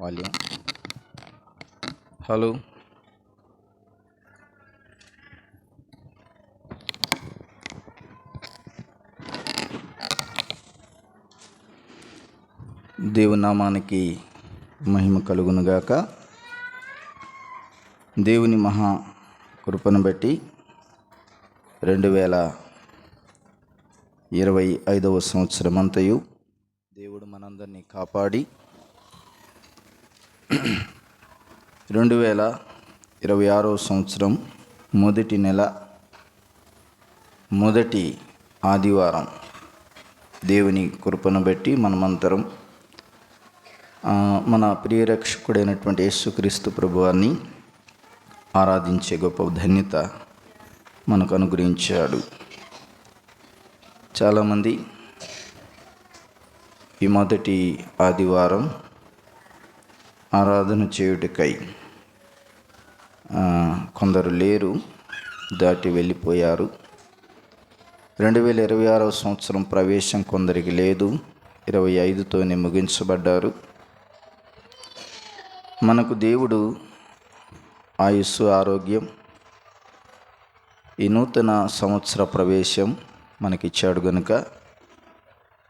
Volume. Hello, దేవుని నామానికి మహిమ కలుగునుగాక. దేవుని మహా కృపను బట్టి 2025వ సంవత్సరం అంతయు దేవుడు మనందరినీ కాపాడి 2026వ సంవత్సరం మొదటి నెల మొదటి ఆదివారం దేవుని కృపను బట్టి మనమంతరం మన ప్రియరక్షకుడైనటువంటి యేసుక్రీస్తు ప్రభువాన్ని ఆరాధించే గొప్ప ధన్యత మనకు అనుగ్రహించాడు. చాలామంది ఈ మొదటి ఆదివారం ఆరాధన చేయుటకై కొందరు లేరు, దాటి వెళ్ళిపోయారు. 2026వ సంవత్సరం ప్రవేశం కొందరికి లేదు, 25తోనే ముగించబడ్డారు. మనకు దేవుడు ఆయుస్సు, ఆరోగ్యం, ఈ నూతన సంవత్సర ప్రవేశం మనకిచ్చాడు గనుక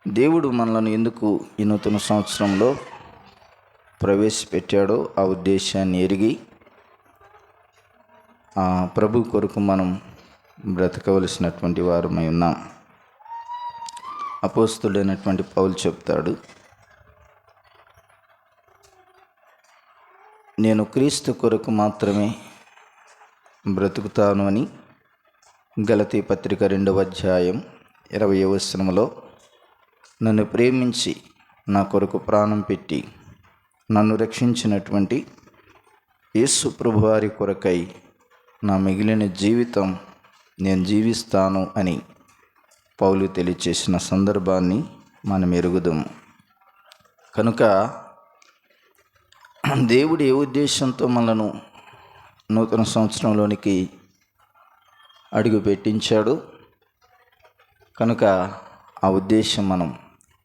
దేవుడు మనలను ఎందుకు ఈ నూతన సంవత్సరంలో ప్రవేశపెట్టాడో ఆ ఉద్దేశాన్ని ఎరిగి ప్రభు కొరకు మనం బ్రతకవలసినటువంటి వారమై ఉన్నాం. అపోస్తలుడైనటువంటి పౌలు చెప్తాడు, నేను క్రీస్తు కొరకు మాత్రమే బ్రతుకుతాను అని. గలతీ పత్రిక 2వ అధ్యాయం 20వ వచనంలో, నన్ను ప్రేమించి నా కొరకు ప్రాణం పెట్టి నన్ను రక్షించినటువంటి యేసు ప్రభువారి కొరకై నా మిగిలిన జీవితం నేను జీవిస్తాను అని పౌలు తెలియచేసిన సందర్భాన్ని మనం ఎరుగుదాము. కనుక దేవుడు ఏ ఉద్దేశంతో మనను నూతన సంవత్సరంలోనికి అడుగు పెట్టించాడు కనుక ఆ ఉద్దేశం మనం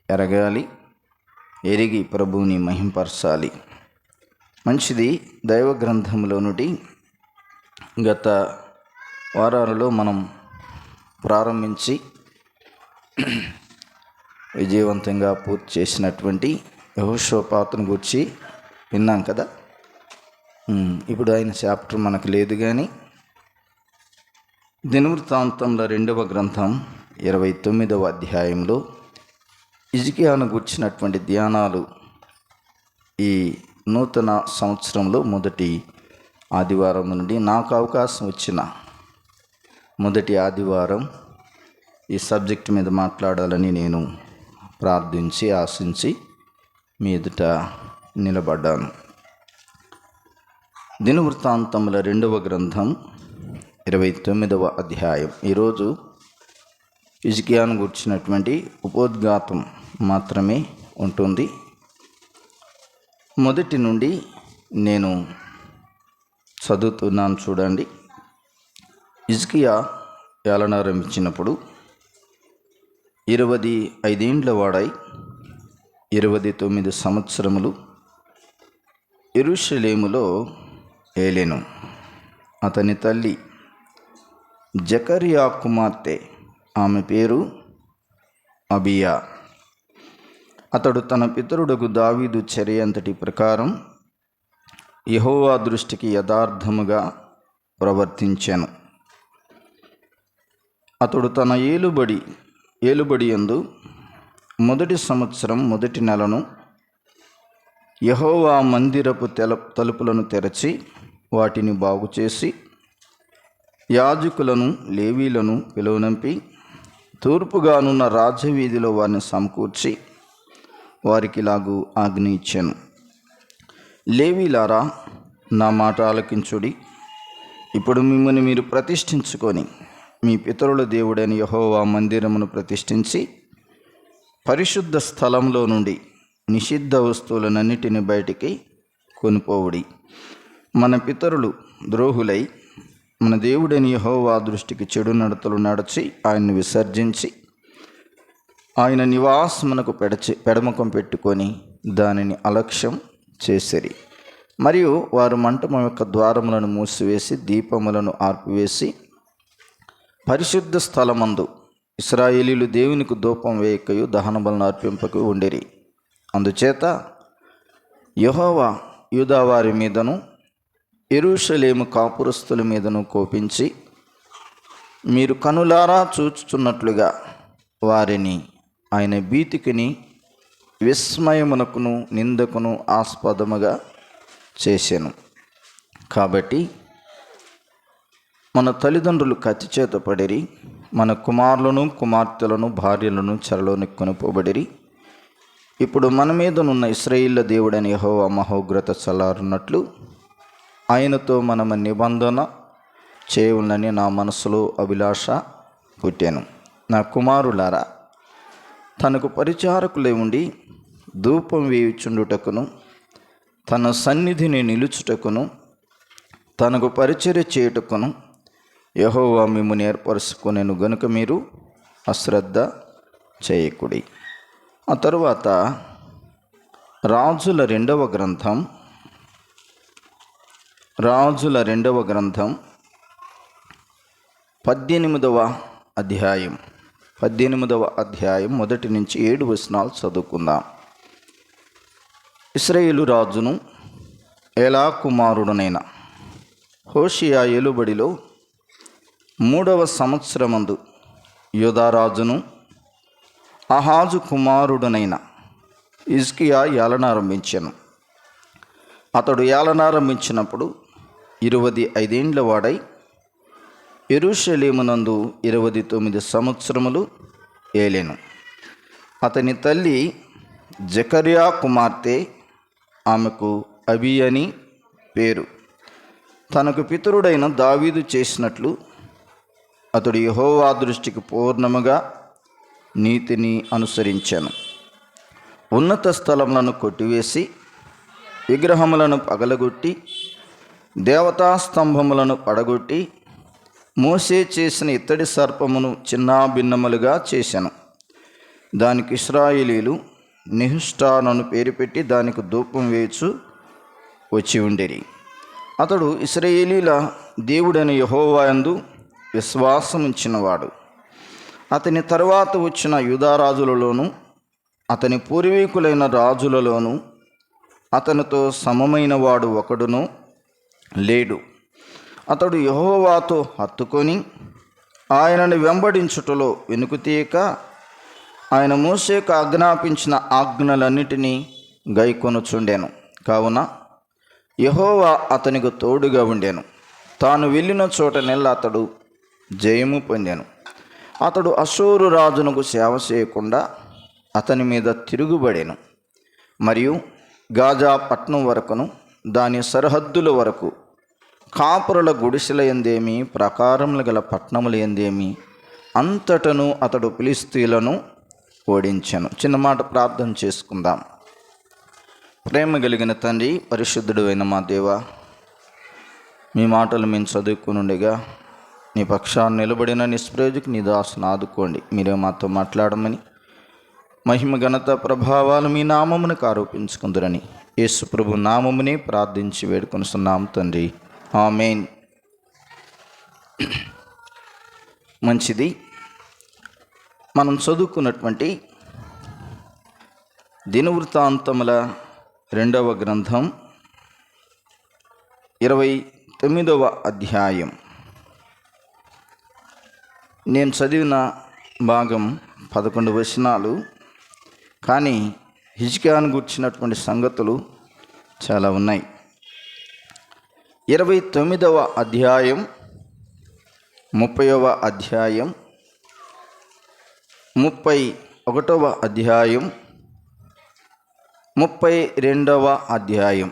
ఎరగాలి, ఎరిగి ప్రభువుని మహింపరచాలి. మంచిది. దైవ గ్రంథంలో నుండి గత వారాలలో మనం ప్రారంభించి విజయవంతంగా పూర్తి చేసినటువంటి యెహోషాపాతును గురించి విన్నాం కదా. ఇప్పుడు ఆయన చాప్టర్ మనకు లేదు, కానీ దినవృత్తాంతంలో 2వ గ్రంథం 29వ అధ్యాయంలో హిజ్కియాను గూర్చినటువంటి ధ్యానాలు ఈ నూతన సంవత్సరంలో మొదటి ఆదివారం నుండి నాకు అవకాశం వచ్చిన మొదటి ఆదివారం ఈ సబ్జెక్ట్ మీద మాట్లాడాలని నేను ప్రార్థించి ఆశించి మీ ఎదుట నిలబడ్డాను. దినవృత్తాంతముల 2వ గ్రంథం 29వ అధ్యాయం. ఈరోజు హిజ్కియాను గుర్చినటువంటి ఉపోద్ఘాతం మాత్రమే ఉంటుంది. మొదటి నుండి నేను చదువుతున్నాను, చూడండి. హిజ్కియా ఏలనారంభించినప్పుడు 25 ఏండ్ల వాడై 29 సంవత్సరములు యెరూషలేములో ఏలెను. అతని తల్లి జకర్యా కుమార్తె, ఆమె పేరు అబియా. అతడు తన పితరుడగు దావీదు చర్య అంతటి ప్రకారం యెహోవా దృష్టికి యథార్థముగా ప్రవర్తించెను. అతడు తన ఏలుబడి యందు మొదటి సంవత్సరం మొదటి నెలను యెహోవా మందిరపు తలుపులను తెరచి వాటిని బాగుచేసి యాజకులను లేవీలను పిలువనంపి తూర్పుగానున్న రాజవీధిలో వారిని సమకూర్చి వారికి ఇలాగు ఆజ్ఞ ఇచ్చెను. లేవీలారా, నా మాట ఆలకించుడి. ఇప్పుడు మిమ్మల్ని మీరు ప్రతిష్ఠించుకొని మీ పితరుల దేవుడైన యెహోవా మందిరమును ప్రతిష్ఠించి పరిశుద్ధ స్థలంలో నుండి నిషిద్ధ వస్తువులనన్నిటిని బయటికి కొనిపోవుడి. మన పితరులు ద్రోహులై మన దేవుడైన యెహోవా దృష్టికి చెడు నడతలు నడిచి ఆయన్ను విసర్జించి ఆయన నివాసమునకు పెడముఖం పెట్టుకొని దానిని అలక్ష్యం చేసిరి. మరియు వారు మంటపం యొక్క ద్వారములను మూసివేసి దీపములను ఆర్పివేసి పరిశుద్ధ స్థలమందు ఇశ్రాయేలీయులు దేవునికి ధూపం వేయకయు దహన బలులను అర్పింపకు ఉండిరి. అందుచేత యెహోవా యూదా వారి మీదను యెరూషలేము కాపురస్తుల మీదను కోపించి, మీరు కనులారా చూచుచున్నట్లుగా వారిని ఆయన భీతికిని విస్మయమునకును నిందకును ఆస్పదముగా చేశాను. కాబట్టి మన తల్లిదండ్రులు కత్తి చేత పడిరి, మన కుమారులను కుమార్తెలను భార్యలను చెరలోని కొనుపోబడిరి. ఇప్పుడు మన మీదనున్న ఇశ్రాయేలు దేవుడైన యెహోవా మహోగ్రత చల్లారున్నట్లు ఆయనతో మనము నిబంధన చేయవలనని నా మనసులో అభిలాష పుట్టాను. నా కుమారులారా, తనకు పరిచారకులై ఉండి ధూపం వేయుచుండుటకును తన సన్నిధిని నిలుచుటకును తనకు పరిచర్య చేయుటకును యెహోవా మిమ్మును ఏర్పరచుకొనెను గనుక మీరు అశ్రద్ధ చేయకుడి. ఆ తరువాత రాజుల రెండవ గ్రంథం 18వ అధ్యాయం మొదటి నుంచి 7 వచనాలు చదువుకుందాం. ఇశ్రాయేలు రాజును ఏలా కుమారుడునైన హోషేయ ఏలుబడిలో 3వ సంవత్సరమందు యూదారాజును ఆహాజు కుమారుడునైన హిజ్కియా ఏలనారంభించెను. అతడు ఏలనారంభించినప్పుడు 25 ఏండ్ల వాడై యెరూషలేమునందు 29 సంవత్సరములు ఏలెను. అతని తల్లి జకర్యా కుమార్తె, ఆమెకు అబీ అని పేరు. తనకు పితరుడైన దావీదు చేసినట్లు అతడు యెహోవా దృష్టికి పూర్ణముగా నీతిని అనుసరించాను. ఉన్నత స్థలములను కొట్టివేసి విగ్రహములను పగలగొట్టి దేవతా స్తంభములను పడగొట్టి మోసే చేసిన ఇత్తడి సర్పమును చిన్నాభిన్నములుగా చేశాను. దానికి ఇశ్రాయేలీయులు నిహుష్టానను పేరు పెట్టి దానికి ధూపం వేయచు వచ్చి ఉండిరి. అతడు ఇశ్రాయేలీయుల దేవుడైన యెహోవా యందు విశ్వాసం ఉంచినవాడు. అతని తరువాత వచ్చిన యూదారాజులలోను అతని పూర్వీకులైన రాజులలోను అతనితో సమమైన వాడు ఒకడును లేడు. అతడు యెహోవాతో హత్తుకొని ఆయనను వెంబడించుటలో వెనుకతీయక ఆయన మోషేకు ఆజ్ఞాపించిన ఆజ్ఞలన్నిటినీ గైకొనుచుండెను. కావున యెహోవా అతనికి తోడుగా ఉండెను. తాను వెళ్ళిన చోటనెల్లా అతడు జయము పొందెను. అతడు అషూరు రాజునకు సేవ చేయకుండా అతని మీద తిరుగుబడెను. మరియు గాజా పట్టణం వరకును దాని సరిహద్దుల వరకు కాపురుల గుడిసెల యందేమి ప్రాకారములు గల పట్టణముల యందేమి అంతటను అతడు ఫిలిష్తీయులను ఓడించెను. చిన్న మాట ప్రార్థన చేసుకుందాం. ప్రేమ కలిగిన తండ్రి, పరిశుద్ధుడు అయిన మా దేవా, మీ మాటలు మేము చదువుకునుండగా నీ పక్షాన్ని నిలబడిన నిష్ప్రయోజకు నీ దాసును ఆదుకోండి. మీరే మాతో మాట్లాడమని, మహిమ ఘనత ప్రభావాలు మీ నామమునకు ఆరోపించుకుందరని యేసు ప్రభు నామమునే ప్రార్థించి వేడుకొనుచున్నాం తండ్రి, ఆమేన్. మంచిది. మనం చదువుకున్నటువంటి దినవృత్తాంతముల 2వ గ్రంథం 29వ అధ్యాయం. నేను చదివిన భాగం 11 వచనాలు, కానీ హిజ్కియాను గుర్చినటువంటి సంగతులు చాలా ఉన్నాయి. 29వ అధ్యాయం, 30వ అధ్యాయం, 31వ అధ్యాయం, 32వ అధ్యాయం.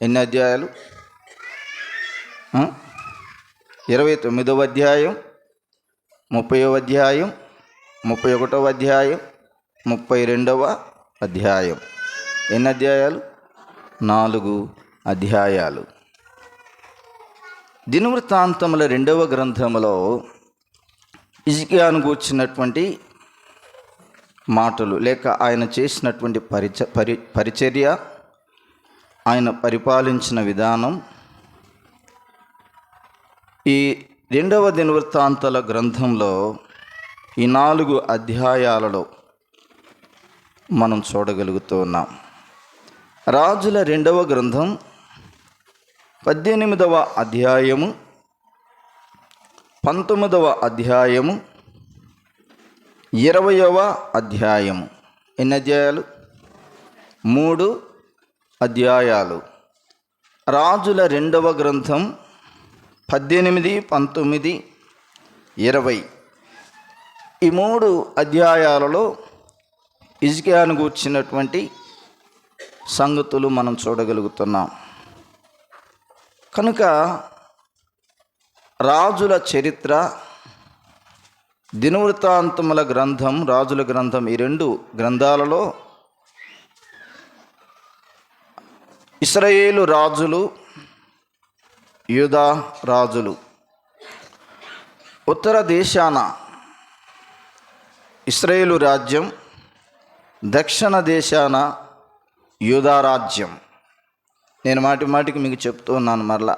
ఎన్ని అధ్యాయాలు? 29వ అధ్యాయం, 30వ అధ్యాయం, 31వ అధ్యాయం, 32వ అధ్యాయం. ఎన్ని అధ్యాయాలు? 4 అధ్యాయాలు. దినవృత్తాంతముల 2వ గ్రంథములో హిజ్కియాను గూర్చినటువంటి మాటలు లేక ఆయన చేసినటువంటి పరిచర్య, ఆయన పరిపాలించిన విధానం ఈ 2వ దినవృత్తాంతాల గ్రంథంలో ఈ 4 అధ్యాయాలలో మనం చూడగలుగుతూ ఉన్నాం. రాజుల 2వ గ్రంథం 18వ అధ్యాయము, 19వ అధ్యాయము, 20వ అధ్యాయము. ఎన్ని అధ్యాయాలు? 3 అధ్యాయాలు. రాజుల 2వ గ్రంథం 18, 19, 20 ఈ 3 అధ్యాయాలలో హిజ్కియాను గూర్చినటువంటి సంగతులు మనం చూడగలుగుతున్నాం. కనుక రాజుల చరిత్ర, దినవృత్తాంతముల గ్రంథం, రాజుల గ్రంథం, ఈ 2 గ్రంథాలలో ఇశ్రాయేలు రాజులు, యూదా రాజులు, ఉత్తర దేశాన ఇశ్రాయేలు రాజ్యం, దక్షిణ దేశాన యూదా రాజ్యం. నేను మాటి మాటికి మీకు చెప్తూ ఉన్నాను. మరలా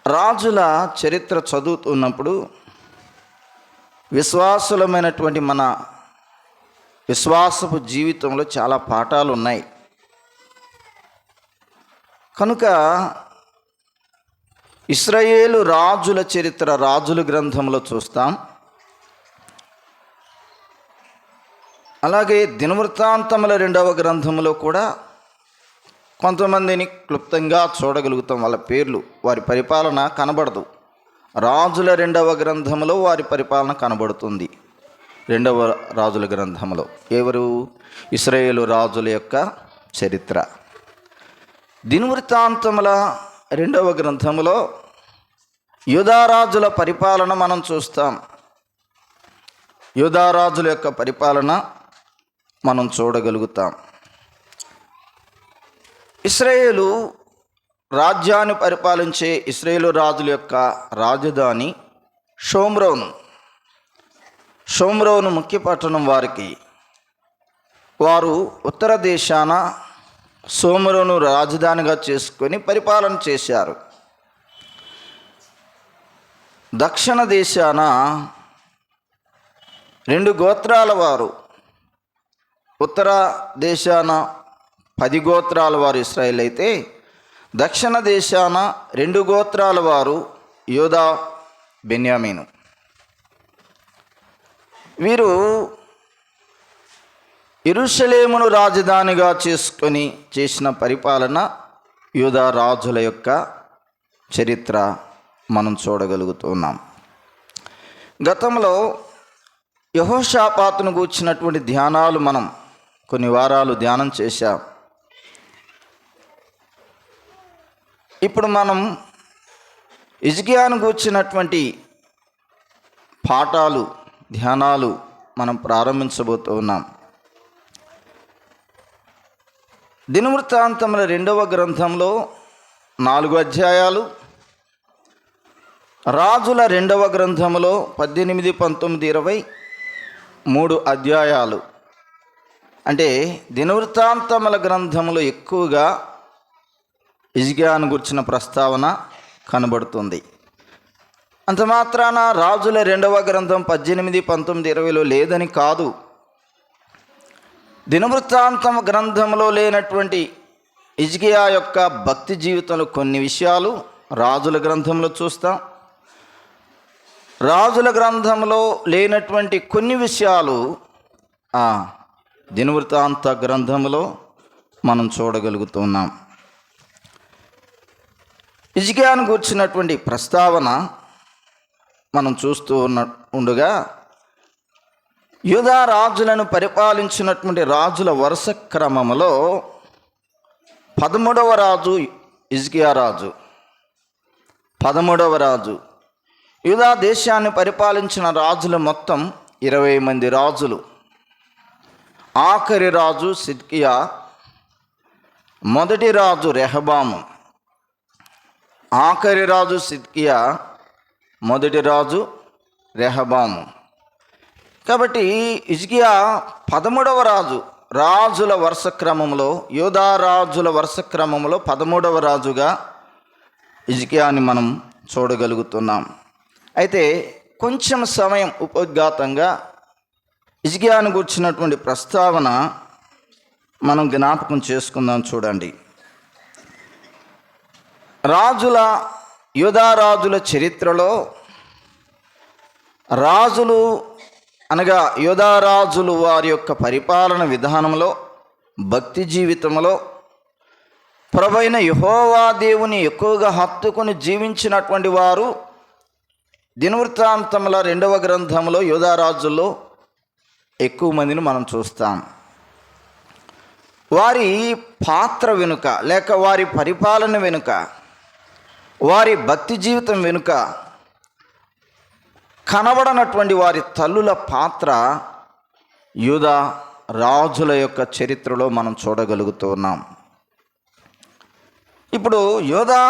రాజుల చరిత్ర చదువుతున్నప్పుడు విశ్వాసులమైనటువంటి మన విశ్వాసపు జీవితంలో చాలా పాఠాలు ఉన్నాయి. కనుక ఇశ్రాయేలు రాజుల చరిత్ర రాజుల గ్రంథంలో చూస్తాం. అలాగే దినవృత్తాంతముల 2వ గ్రంథంలో కూడా కొంతమందిని క్లుప్తంగా చూడగలుగుతాం. వాళ్ళ పేర్లు, వారి పరిపాలన కనబడదు. రాజుల 2వ గ్రంథంలో వారి పరిపాలన కనబడుతుంది. 2వ రాజుల గ్రంథంలో ఎవరు? ఇశ్రాయేలు రాజుల యొక్క చరిత్ర. దినవృత్తాంతముల 2వ గ్రంథంలో యూదారాజుల పరిపాలన మనం చూస్తాం. యూదారాజుల యొక్క పరిపాలన మనం చూడగలుగుతాం. ఇశ్రాయేలు రాజ్యాన్ని పరిపాలించే ఇశ్రాయేలు రాజుల యొక్క రాజధాని షోమ్రోను. షోమ్రోను ముఖ్య పట్టణం వారికి. వారు ఉత్తర దేశాన షోమ్రోను రాజధానిగా చేసుకొని పరిపాలన చేశారు. దక్షిణ దేశాన 2 గోత్రాల వారు, ఉత్తర దేశాన 10 గోత్రాల వారు ఇశ్రాయేల్ అయితే, దక్షిణ దేశాన 2 గోత్రాల వారు యూదా, బెన్యామీను. వీరు యెరూషలేమును రాజధానిగా చేసుకొని చేసిన పరిపాలన యూదా రాజుల యొక్క చరిత్ర మనం చూడగలుగుతున్నాం. గతంలో యెహోషాపాతును గూర్చినటువంటి ధ్యానాలు మనం కొన్ని వారాలు ధ్యానం చేశాం. ఇప్పుడు మనం హిజ్కియాను గూర్చినటువంటి పాఠాలు, ధ్యానాలు మనం ప్రారంభించబోతూ ఉన్నాం. దినవృత్తాంతముల 2వ గ్రంథంలో 4 అధ్యాయాలు, రాజుల 2వ గ్రంథంలో 18, 19, 20 3 అధ్యాయాలు. అంటే దినవృత్తాంతముల గ్రంథంలో ఎక్కువగా హిజ్కియాను గురించిన ప్రస్తావన కనబడుతుంది. అంత మాత్రాన రాజుల 2వ గ్రంథం 18, 19, 20లో లేదని కాదు. దినవృత్తాంతం గ్రంథంలో లేనటువంటి హిజ్కియా యొక్క భక్తి జీవితంలో కొన్ని విషయాలు రాజుల గ్రంథంలో చూస్తాం. రాజుల గ్రంథంలో లేనటువంటి కొన్ని విషయాలు దినవృత్తాంత గ్రంథంలో మనం చూడగలుగుతున్నాం. హిజ్కియాను గూర్చినటువంటి ప్రస్తావన మనం చూస్తూ ఉండగా యూదా రాజులను పరిపాలించినటువంటి రాజుల వరుస క్రమములో 13వ రాజు హిజ్కియా రాజు. 13వ రాజు. యూదా దేశాన్ని పరిపాలించిన రాజులు మొత్తం 20 మంది రాజులు. ఆఖరి రాజు సిద్కియా, మొదటి రాజు రెహబాము. ఆఖరి రాజు సిద్కియా, మొదటి రాజు రెహబాము. కాబట్టి హిజ్కియా 13వ రాజు. రాజుల వరుస క్రమంలో, యూదా రాజుల వరుస క్రమంలో 13వ రాజుగా హిజ్కియాని మనం చూడగలుగుతున్నాం. అయితే కొంచెం సమయం ఉపోద్ఘాతంగా హిజ్కియాని గురించినటువంటి ప్రస్తావన మనం జ్ఞాపకం చేసుకుందాం. చూడండి, యూదా రాజుల చరిత్రలో రాజులు అనగా యూదా రాజులు వారి యొక్క పరిపాలన విధానంలో, భక్తి జీవితంలో ప్రభువైన యెహోవా దేవుని ఎక్కువగా హత్తుకొని జీవించినటువంటి వారు దినవృత్తాంతముల 2వ గ్రంథంలో యూదా రాజుల్లో ఎక్కువ మందిని మనం చూస్తాం. వారి పాత్ర వెనుక, లేక వారి పరిపాలన వెనుక, వారి భక్తి జీవితం వెనుక కనబడనటువంటి వారి తల్లుల పాత్ర యూదా రాజుల యొక్క చరిత్రలో మనం చూడగలుగుతున్నాం. ఇప్పుడు యూదా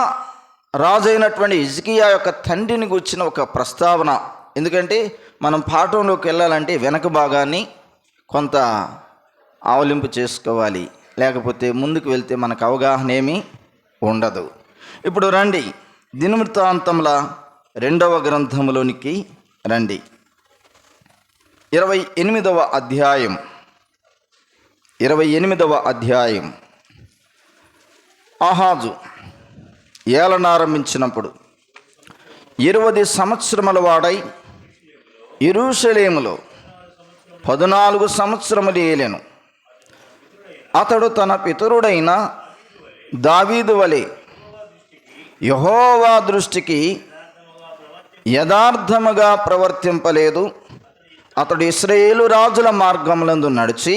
రాజు అయినటువంటి హిజ్కియా యొక్క తండ్రిని గురించిన ఒక ప్రస్తావన, ఎందుకంటే మనం పాఠంలోకి వెళ్ళాలంటే వెనక భాగాన్ని కొంత ఆవలింపు చేసుకోవాలి, లేకపోతే ముందుకు వెళ్తే మనకు అవగాహన ఏమీ ఉండదు. ఇప్పుడు రండి, దినవృత్తాంతముల 2వ గ్రంథంలోనికి రండి. 28వ అధ్యాయం 28వ అధ్యాయం. ఆహాజు ఏలనారంభించినప్పుడు 20 సంవత్సరముల వాడై యెరూషలేములో 14 సంవత్సరములు ఏలెను. అతడు తన పితరుడైన దావీదు వలె యెహోవా దృష్టికి యథార్థముగా ప్రవర్తింపలేదు. అతడు ఇశ్రాయేలు రాజుల మార్గములందు నడిచి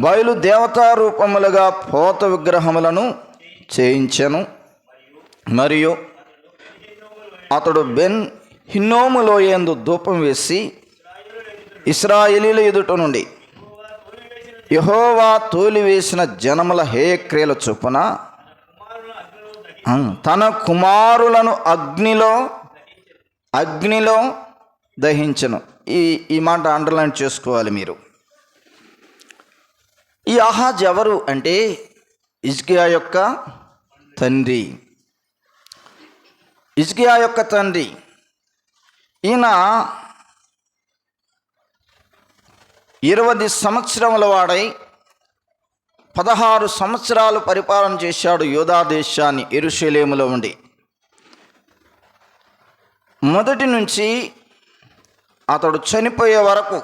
బయలు దేవతా రూపములుగా పోత విగ్రహములను చేయించెను. మరియు అతడు బెన్ హిన్నోము లోయందు ధూపం వేసి ఇశ్రాయేలీయుల ఎదుట నుండి యెహోవా తోలివేసిన జనముల హేయక్రియల చొప్పున తన కుమారులను అగ్నిలో దహించెను. ఈ మాట అండర్లైన్ చేసుకోవాలి మీరు. ఈ ఆహాజ్ ఎవరు అంటే హిజ్కియా యొక్క తండ్రి. హిజ్కియా యొక్క తండ్రి. ఈయన 20 సంవత్సరముల వాడై 16 సంవత్సరాలు పరిపాలన చేశాడు యూదా దేశాన్ని యెరూషలేములో ఉండి. మొదటి నుంచి అతడు చనిపోయే వరకు,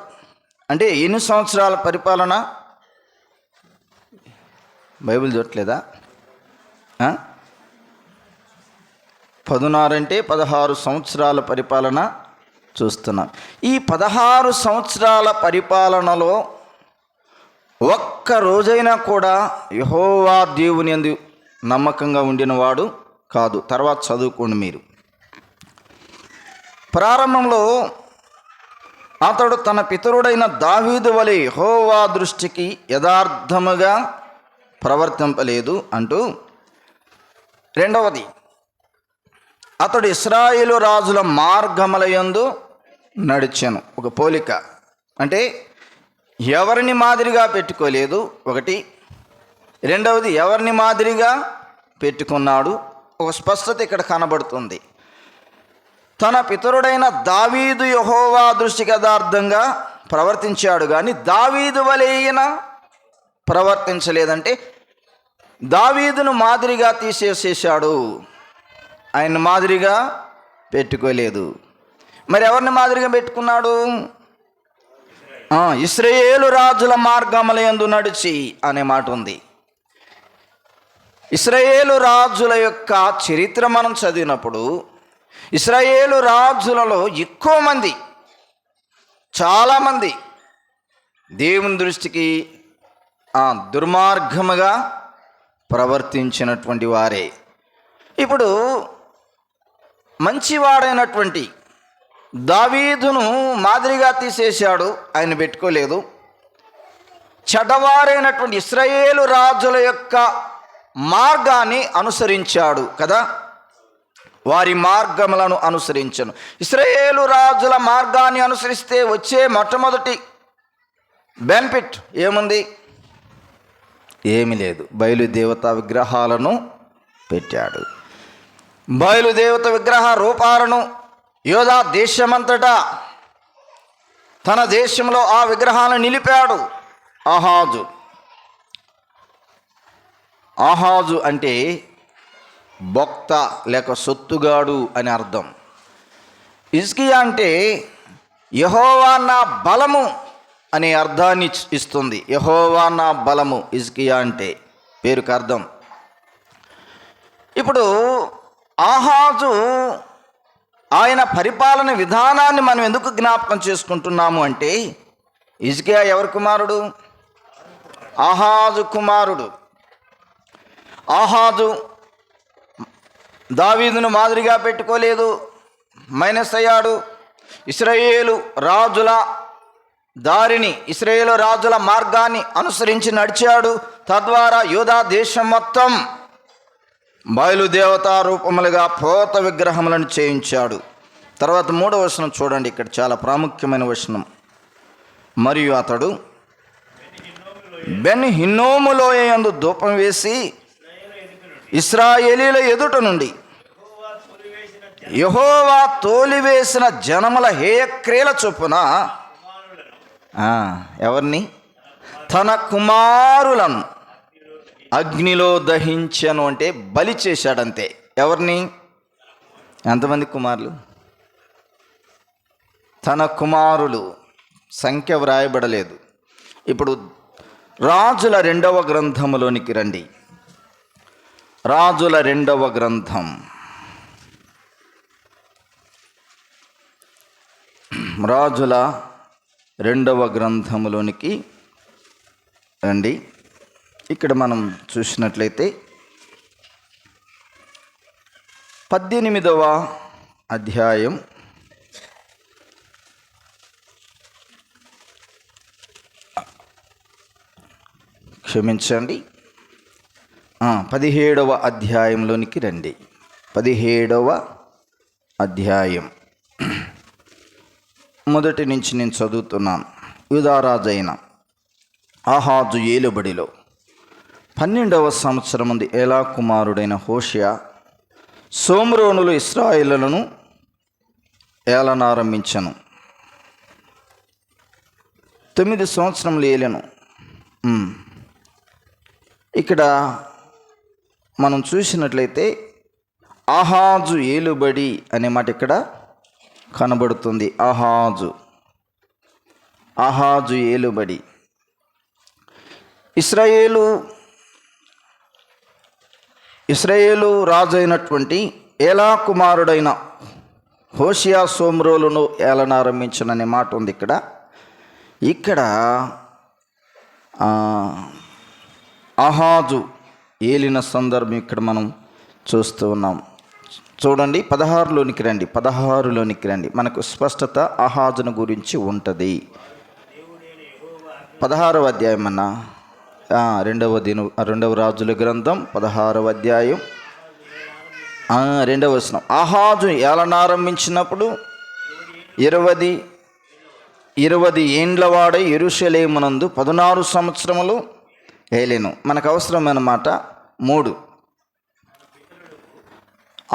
అంటే ఎన్ని సంవత్సరాల పరిపాలన? బైబిల్ చూడట్లేదా? 16 అంటే 16 సంవత్సరాల పరిపాలన చూస్తున్నాం. ఈ 16 సంవత్సరాల పరిపాలనలో ఒక్క రోజైనా కూడా యెహోవా దేవుని యందు నమ్మకంగా ఉండినవాడు కాదు. తర్వాత చదువుకోండి మీరు. ప్రారంభంలో అతడు తన పితరుడైన దావీదు వలె యెహోవా దృష్టికి యథార్థముగా ప్రవర్తింపలేదు అంటూ, రెండవది అతడు ఇశ్రాయేలు రాజుల మార్గముల యందు నడిచెను. ఒక పోలిక అంటే ఎవరిని మాదిరిగా పెట్టుకోలేదు ఒకటి, రెండవది ఎవరిని మాదిరిగా పెట్టుకున్నాడు. ఒక స్పష్టత ఇక్కడ కనబడుతుంది. తన పితరుడైన దావీదు యెహోవా దృష్టికి యథార్థంగా ప్రవర్తించాడు, కానీ దావీదు వలె ఈయన ప్రవర్తించలేదంటే దావీదును మాదిరిగా తీసేసేసాడు, ఆయన మాదిరిగా పెట్టుకోలేదు. మరి ఎవరిని మాదిరిగా పెట్టుకున్నాడు? ఇశ్రాయేలు రాజుల మార్గముల యందు నడిచి అనే మాట ఉంది. ఇశ్రాయేలు రాజుల యొక్క చరిత్ర మనం చదివినప్పుడు ఇశ్రాయేలు రాజులలో ఎక్కువ మంది, చాలామంది దేవుని దృష్టికి దుర్మార్గముగా ప్రవర్తించినటువంటి వారే. ఇప్పుడు మంచివాడైనటువంటి దావీదును మాదిరిగా తీసేశాడు, ఆయన పెట్టుకోలేదు. చెడ్డవారైనటువంటి ఇశ్రాయేలు రాజుల యొక్క మార్గాన్ని అనుసరించాడు కదా, వారి మార్గములను అనుసరించను. ఇశ్రాయేలు రాజుల మార్గాన్ని అనుసరిస్తే వచ్చే మొట్టమొదటి బెనిఫిట్ ఏముంది? ఏమీ లేదు. బయలుదేవత విగ్రహాలను పెట్టాడు. బయలుదేవత విగ్రహ రూపాలను యోధా దేశమంతటా తన దేశంలో ఆ విగ్రహాలను నిలిపాడు ఆహాజు. ఆహాజు అంటే భక్త లేక సొత్తుగాడు అని అర్థం. హిజ్కియా అంటే యెహోవా నా బలము అనే అర్థాన్ని ఇస్తుంది. యెహోవా నా బలము హిజ్కియా అంటే పేరుకు అర్థం. ఇప్పుడు ఆహాజు ఆయన పరిపాలన విధానాన్ని మనం ఎందుకు జ్ఞాపకం చేసుకుంటున్నాము అంటే, హిజ్కియా ఎవరి కుమారుడు? ఆహాజు కుమారుడు. ఆహాజు దావీదును మాదిరిగా పెట్టుకోలేదు, మైనస్ అయ్యాడు. ఇశ్రాయేలు రాజుల దారిని, ఇశ్రాయేలు రాజుల మార్గాన్ని అనుసరించి నడిచాడు. తద్వారా యూదా దేశం మొత్తం బయలుదేవతా రూపములుగా పోత విగ్రహములను చేయించాడు. తర్వాత 3వ వచనం చూడండి, ఇక్కడ చాలా ప్రాముఖ్యమైన వచనం. మరియు అతడు బెన్ హిన్నోము లోయ యందు ధూపం వేసి ఇశ్రాయేలీల ఎదుట నుండి యెహోవా తోలివేసిన జనముల హేయక్రియల చొప్పున ఎవరిని? తన కుమారులను అగ్నిలో దహించను అంటే బలి చేశాడంతే. ఎవరిని? ఎంతమంది కుమారులు? తన కుమారులు, సంఖ్య వ్రాయబడలేదు. ఇప్పుడు రాజుల 2వ గ్రంథములోనికి రండి. రాజుల 2వ గ్రంథం, రాజుల 2వ గ్రంథములోనికి రండి. ఇక్కడ మనం చూసినట్లయితే 18వ అధ్యాయం 17వ అధ్యాయంలోనికి రండి. 17వ అధ్యాయం మొదటి నుంచి నేను చదువుతున్నాను. యూదారాజైన ఆహాజు ఏలుబడిలో 12వ సంవత్సరమందు ఏలా కుమారుడైన హోషేయ షోమ్రోనులు ఇశ్రాయేలులను ఏలనారంభించను. 9 సంవత్సరములు ఏలెను. ఇక్కడ మనం చూసినట్లయితే ఆహాజు ఏలుబడి అనే మాట ఇక్కడ కనబడుతుంది. ఆహాజు ఏలుబడి. ఇశ్రాయేలు రాజు అయినటువంటి ఏలా కుమారుడైన హోషేయ షోమ్రోనులను ఏలనారంభించననే మాట ఉంది ఇక్కడ ఆహాజు ఏలిన సందర్భం ఇక్కడ మనం చూస్తూ ఉన్నాం. చూడండి, 16లోనికి రండి. 16లోనికి రండి, మనకు స్పష్టత ఆహాజును గురించి ఉంటుంది. 16వ అధ్యాయం అన్న 2వ రాజుల గ్రంథం 16వ అధ్యాయం 2వ వచనం. ఆహాజు ఏలనారంభించినప్పుడు 20 ఏండ్లవాడై యెరూషలేమునందు 16 సంవత్సరములు ఏలెను. మనకు అవసరమైన మాట 3.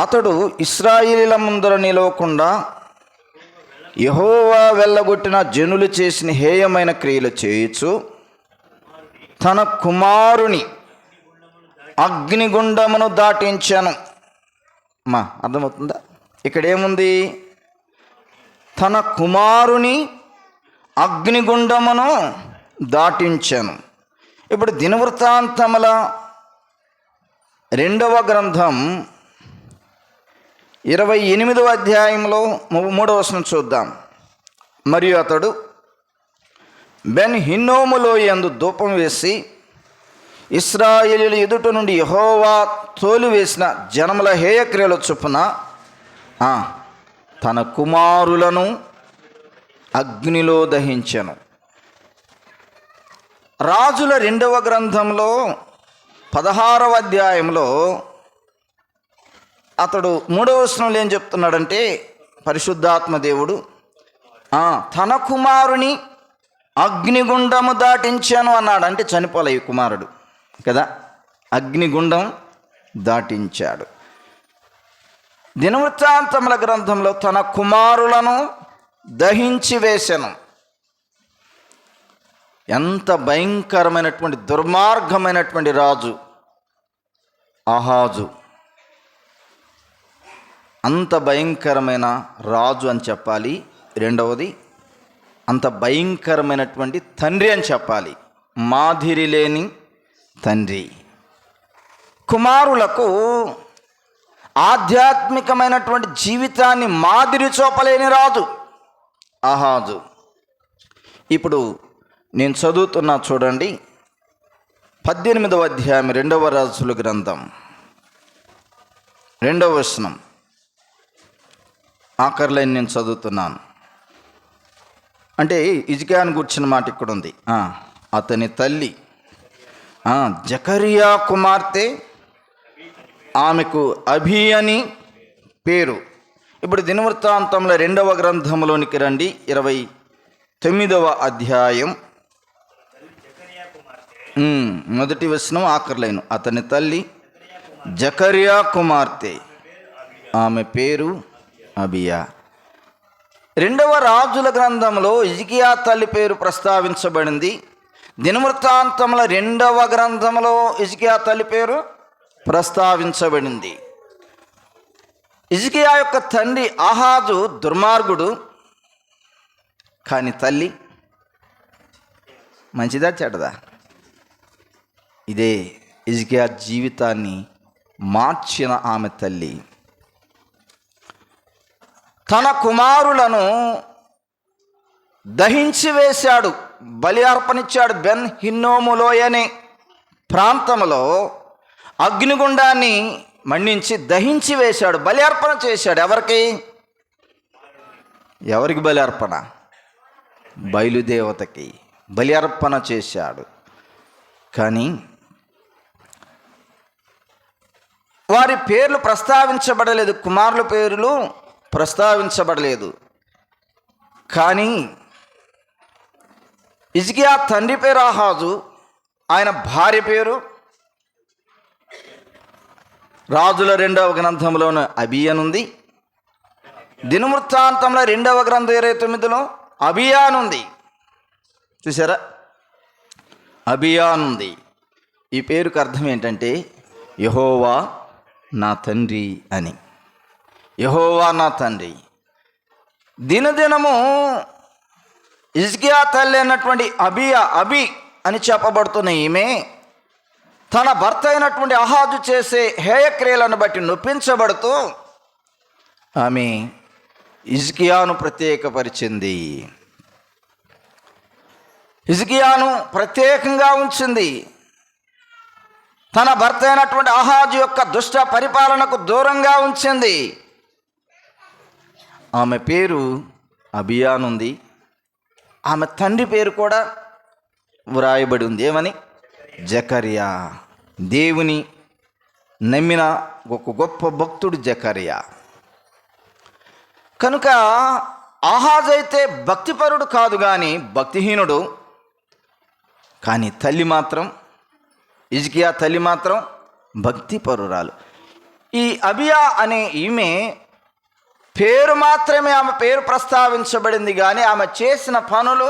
అతడు ఇశ్రాయేలీల ముందర నిలవకుండా యెహోవా వెళ్ళగొట్టిన జనులు చేసిన హేయమైన క్రియలు చేయుచు తన కుమారుని అగ్నిగుండమును దాటించాను. అర్థమవుతుందా? ఇక్కడ ఏముంది? తన కుమారుని అగ్నిగుండమును దాటించాను. ఇప్పుడు దినవృత్తాంతముల 2వ గ్రంథం 28వ అధ్యాయంలో 3వ వచనం చూద్దాం. మరియు అతడు బెన్ హిన్నోము లోయ యందు ధూపం వేసి ఇశ్రాయేలీయుల ఎదుట నుండి యెహోవా తోలివేసిన జనముల హేయక్రియల చొప్పున తన కుమారులను అగ్నిలో దహించెను. రాజుల 2వ గ్రంథంలో 16వ అధ్యాయంలో అతడు 3వ వచనంలో ఏం చెప్తున్నాడంటే, పరిశుద్ధాత్మ దేవుడు తన కుమారుని అగ్నిగుండము దాటించాను అన్నాడు. అంటే చనిపోలే ఈ కుమారుడు కదా, అగ్నిగుండం దాటించాడు. దినవృత్తాంతముల గ్రంథంలో తన కుమారులను దహించి వేసెను. ఎంత భయంకరమైనటువంటి దుర్మార్గమైనటువంటి రాజు ఆహాజు, అంత భయంకరమైన రాజు అని చెప్పాలి. రెండవది, అంత భయంకరమైనటువంటి తండ్రి అని చెప్పాలి. మాదిరి లేని తండ్రి. కుమారులకు ఆధ్యాత్మికమైనటువంటి జీవితాన్ని మాదిరి చూపలేని రాజు ఆహాజు. ఇప్పుడు నేను చదువుతున్నా చూడండి, 18వ అధ్యాయం 2వ రాజుల గ్రంథం 2వ వచనం ఆఖరిలో నేను చదువుతున్నాను. అంటే హిజ్కియాను గుర్చిన మాట ఇక్కడ ఉంది. అతని తల్లి జకరియా కుమార్తె, ఆమెకు అబి అని పేరు. ఇప్పుడు దినవృత్తాంతంలో 2వ గ్రంథంలోనికి రండి, 29వ అధ్యాయం 1వ వచనం ఆఖరిలైన. అతని తల్లి జకరియా కుమార్తె, ఆమె పేరు అబియా. 2వ రాజుల గ్రంథంలో హిజ్కియా తల్లి పేరు ప్రస్తావించబడింది. దినవృత్తాంతంలో 2వ గ్రంథంలో హిజ్కియా తల్లి పేరు ప్రస్తావించబడింది. హిజ్కియా యొక్క తండ్రి ఆహాజు దుర్మార్గుడు, కానీ తల్లి మంచిదా చెడ్డదా? ఇదే హిజ్కియా జీవితాన్ని మార్చిన ఆమె తల్లి. తన కుమారులను దహించి వేశాడు, బలి అర్పణిచ్చాడు. బెన్ హిన్నోములోయ అనే ప్రాంతంలో అగ్నిగుండాన్ని మండించి దహించి వేశాడు, బలి అర్పణ చేశాడు. ఎవరికి బలి అర్పణ? బయలుదేవతకి బలి అర్పణ చేశాడు. కానీ వారి పేర్లు ప్రస్తావించబడలేదు, కుమారుల పేర్లు ప్రస్తావించబడలేదు. కానీ హిజ్కియా తండ్రి పేరు ఆహాజు, ఆయన భార్య పేరు రాజుల 2వ గ్రంథంలోని అబియానుంది. దినవృత్తాంతంలో 2వ గ్రంథం 29లో అబియానుంది. చూసారా, అబియానుంది. ఈ పేరుకు అర్థం ఏంటంటే యెహోవా నా తండ్రి అని. యెహోవా నా తండ్రి. దినదినము హిజ్కియా తల్లి అన్నటువంటి అబి అని చెప్పబడుతున్న ఈమె తన భర్త అయినటువంటి ఆహాజు చేసే హేయక్రియలను బట్టి నొప్పించబడుతూ ఆమె హిజ్కియాను ప్రత్యేకపరిచింది, హిజ్కియాను ప్రత్యేకంగా ఉంచింది. తన భర్త అయినటువంటి ఆహాజు యొక్క దుష్ట పరిపాలనకు దూరంగా ఉంచింది. ఆమె పేరు అబియానుంది. ఆమె తండ్రి పేరు కూడా వ్రాయబడి ఉంది. ఏమని? జకరియా. దేవుని నమ్మిన ఒక గొప్ప భక్తుడు జకరియా. కనుక ఆహాజు అయితే భక్తిపరుడు కాదు, కానీ భక్తిహీనుడు. కానీ తల్లి మాత్రం, హిజ్కియా తల్లి మాత్రం భక్తిపరురాలు. ఈ అబియా అనే ఈమె పేరు మాత్రమే, ఆమె పేరు ప్రస్తావించబడింది, కానీ ఆమె చేసిన పనులు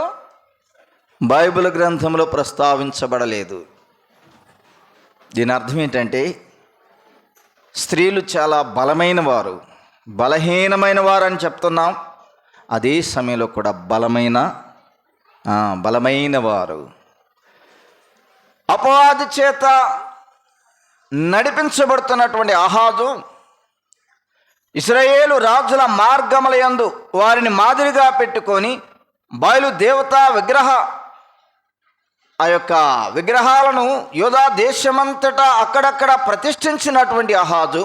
బైబిల్ గ్రంథంలో ప్రస్తావించబడలేదు. దీని అర్థం ఏంటంటే స్త్రీలు చాలా బలమైనవారు, బలహీనమైన వారు అని చెప్తున్నాం. అదే సమయంలో కూడా బలమైన వారు. అపవాది చేత నడిపించబడుతున్నటువంటి ఆహాజు ఇశ్రాయేలు రాజుల మార్గములయందు వారిని మాదిరిగా పెట్టుకొని బయలు దేవతా ఆ యొక్క విగ్రహాలను యూదా దేశమంతటా అక్కడక్కడ ప్రతిష్ఠించినటువంటి ఆహాజు.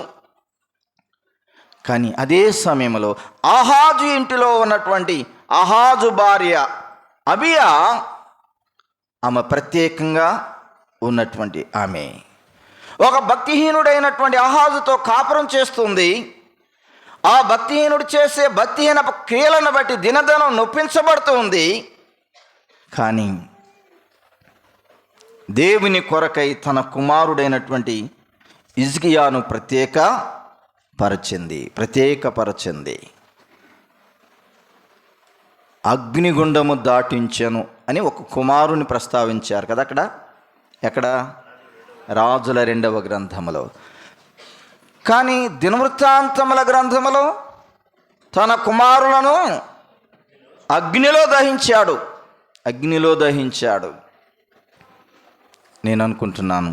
కానీ అదే సమయంలో ఆహాజు ఇంటిలో ఉన్నటువంటి ఆహాజు భార్య అబియా, ఆమె ప్రత్యేకంగా ఉన్నటువంటి ఆమె ఒక భక్తిహీనుడైనటువంటి ఆహాజుతో కాపురం చేస్తుంది. ఆ భక్తిహీనుడు చేసే భక్తిహీన క్రియలను బట్టి దినదినం నొప్పించబడుతుంది. కానీ దేవుని కొరకై తన కుమారుడైనటువంటి హిజ్కియాను ప్రత్యేకపరచింది. అగ్నిగుండము దాటించెను అని ఒక కుమారుని ప్రస్తావించారు కదా ఎక్కడ రాజుల 2వ గ్రంథములో. కానీ దినవృత్తాంతముల గ్రంథములో తన కుమారులను అగ్నిలో దహించాడు. నేను అనుకుంటున్నాను,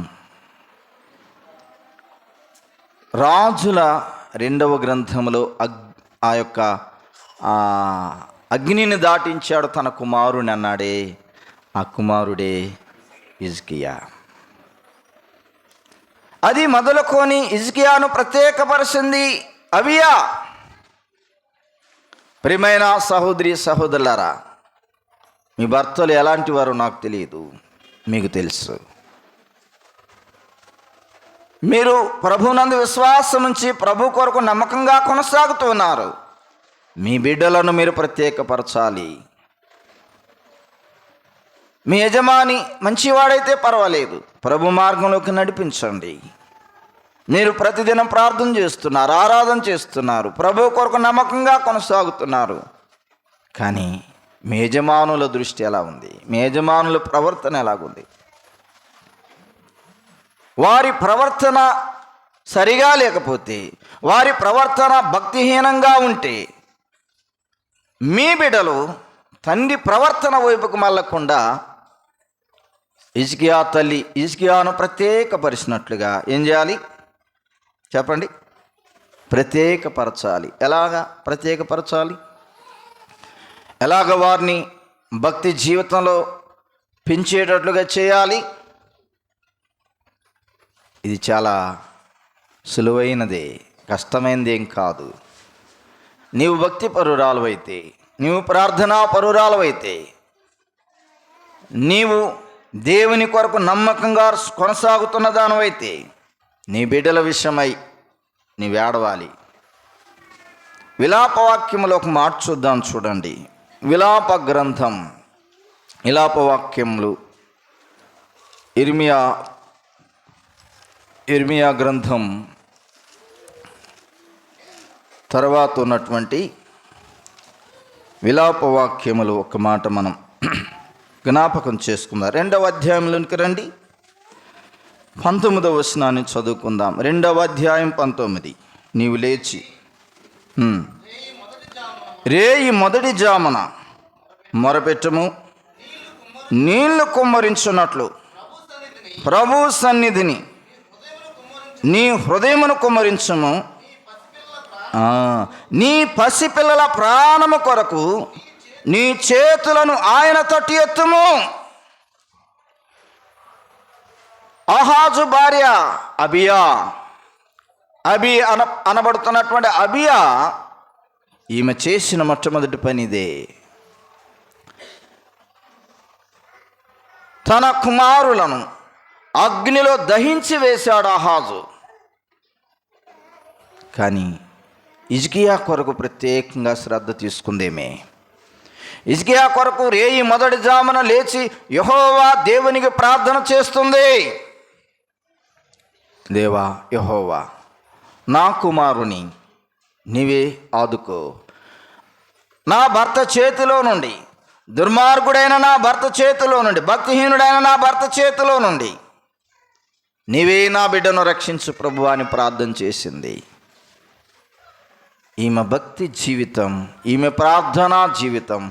రాజుల 2వ గ్రంథములో ఆ యొక్క అగ్నిని దాటించాడు తన కుమారుని అన్నాడే, ఆ కుమారుడే హిజ్కియా. అది మొదలుకొని హిజ్కియాను ప్రత్యేకపరిచింది అబీయా. ప్రియమైన సహోదరి సహోదరులారా, మీ భర్తలు ఎలాంటి వారో నాకు తెలియదు, మీకు తెలుసు. మీరు ప్రభువునందు విశ్వాసం ఉంచి ప్రభు కొరకు నమ్మకంగా కొనసాగుతున్నారు. మీ బిడ్డలను మీరు ప్రత్యేకపరచాలి. మీ యజమాని మంచివాడైతే పర్వాలేదు, ప్రభు మార్గంలోకి నడిపించండి. మీరు ప్రతిదినం ప్రార్థన చేస్తున్నారు, ఆరాధన చేస్తున్నారు, ప్రభు కొరకు నమ్మకంగా కొనసాగుతున్నారు. కానీ మీ యజమానుల దృష్టి ఎలా ఉంది? మీ యజమానుల ప్రవర్తన ఎలాగుంది? వారి ప్రవర్తన సరిగా లేకపోతే, వారి ప్రవర్తన భక్తిహీనంగా ఉంటే, మీ బిడ్డలు తండ్రి ప్రవర్తన వైపుకు మళ్ళకుండా హిజ్కియా తల్లి హిజ్కియాను ప్రత్యేకపరిచినట్లుగా ఏం చేయాలి చెప్పండి? ప్రత్యేకపరచాలి. ఎలాగా ప్రత్యేకపరచాలి? ఎలాగ వారిని భక్తి జీవితంలో పెంచేటట్లుగా చేయాలి? ఇది చాలా సులువైనదే, కష్టమైనది ఏం కాదు. నీవు భక్తి పరురాలవైతే, నీవు ప్రార్థనా పరురాలవైతే, నీవు దేవుని కొరకు నమ్మకంగా కొనసాగుతున్న దానివైతే, నీ బిడ్డల విషయమై నీవు ఏడవాలి. విలాపవాక్యములో ఒక మాట చూద్దాం, చూడండి. విలాప గ్రంథం, విలాపవాక్యములు, ఇర్మియా గ్రంథం తర్వాత ఉన్నటువంటి విలాపవాక్యములు ఒక మాట మనం జ్ఞాపకం చేసుకుందాం. 2వ అధ్యాయంలోనికి రండి, 19వ వచనాన్ని చదువుకుందాం. 2వ అధ్యాయం 19. నీవు లేచి రేయి మొదటి జామున మొరపెట్టము, నీళ్లు కుమ్మరించున్నట్లు ప్రభు సన్నిధిని నీ హృదయమును కుమ్మరించము. నీ పసిపిల్లల ప్రాణము కొరకు నీ చేతులను ఆయన తట్టు ఎత్తుము. ఆహాజు భార్య అబీయా, అనబడుతున్నటువంటి అబీయా, ఈమె చేసిన మొట్టమొదటి పని ఇదే. తన కుమారులను అగ్నిలో దహించి వేశాడు ఆహాజు. కానీ హిజ్కియా కొరకు ప్రత్యేకంగా శ్రద్ధ తీసుకుందేమే. హిజ్కియా కొరకు రేయి మొదటి జామున లేచి యెహోవా దేవునికి ప్రార్థన చేస్తుంది. దేవా యెహోవా, నా కుమారుని నీవే ఆదుకో. నా భర్త చేతిలో నుండి, దుర్మార్గుడైన నా భర్త చేతిలో నుండి, భక్తిహీనుడైన నా భర్త చేతిలో నుండి నీవే నా బిడ్డను రక్షించు ప్రభువా అని ప్రార్థన చేసింది. ఈమె భక్తి జీవితం, ఈమె ప్రార్థనా జీవితం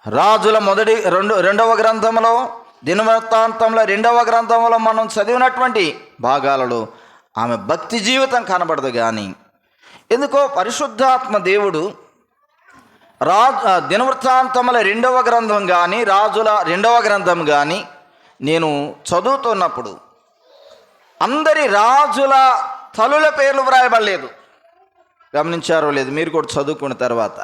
రాజుల 2వ గ్రంథంలో, దినవృత్తాంతంలో 2వ గ్రంథంలో మనం చదివినటువంటి భాగాలలో ఆమె భక్తి జీవితం కనబడదు. కానీ ఎందుకో పరిశుద్ధాత్మ దేవుడు దినవృత్తాంతముల 2వ గ్రంథం కానీ, రాజుల 2వ గ్రంథం కానీ నేను చదువుతున్నప్పుడు అందరి రాజుల తల్లుల పేర్లు వ్రాయబడలేదు. గమనించారో లేదు మీరు కూడా చదువుకున్న తర్వాత?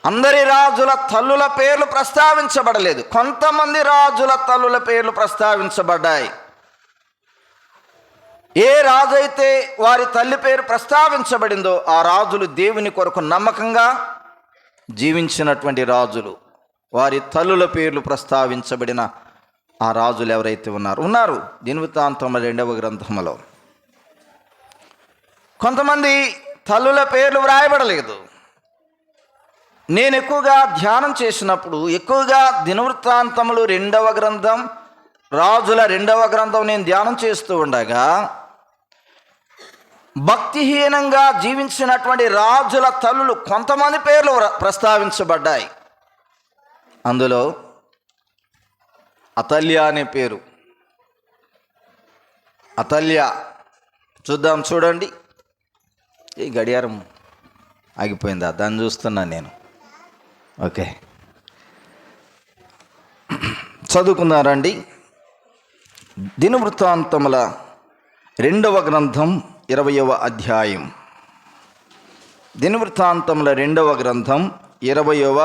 అందరి రాజుల తల్లుల పేర్లు ప్రస్తావించబడలేదు. కొంతమంది రాజుల తల్లుల పేర్లు ప్రస్తావించబడ్డాయి. ఏ రాజు అయితే వారి తల్లి పేరు ప్రస్తావించబడిందో ఆ రాజులు దేవుని కొరకు నమ్మకంగా జీవించినటువంటి రాజులు, వారి తల్లుల పేర్లు ప్రస్తావించబడిన ఆ రాజులు ఎవరైతే ఉన్నారు దినవృత్తాంతముల 2వ గ్రంథములో. కొంతమంది తల్లుల పేర్లు వ్రాయబడలేదు. నేను ఎక్కువగా ధ్యానం చేసినప్పుడు ఎక్కువగా దినవృత్తాంతములు 2వ గ్రంథం, రాజుల 2వ గ్రంథం నేను ధ్యానం చేస్తూ ఉండగా భక్తిహీనంగా జీవించినటువంటి రాజుల తల్లులు కొంతమంది పేర్లు ప్రస్తావించబడ్డాయి. అందులో అతల్య అనే పేరు. అతల్య చూద్దాం, చూడండి. ఈ గడియారం ఆగిపోయిందా? దాన్ని చూస్తున్నాను నేను. ఓకే, చదువుకున్నారండి. దినవృత్తాంతముల 2వ గ్రంథం 20వ అధ్యాయం. దినవృత్తాంతముల 2వ గ్రంథం 20వ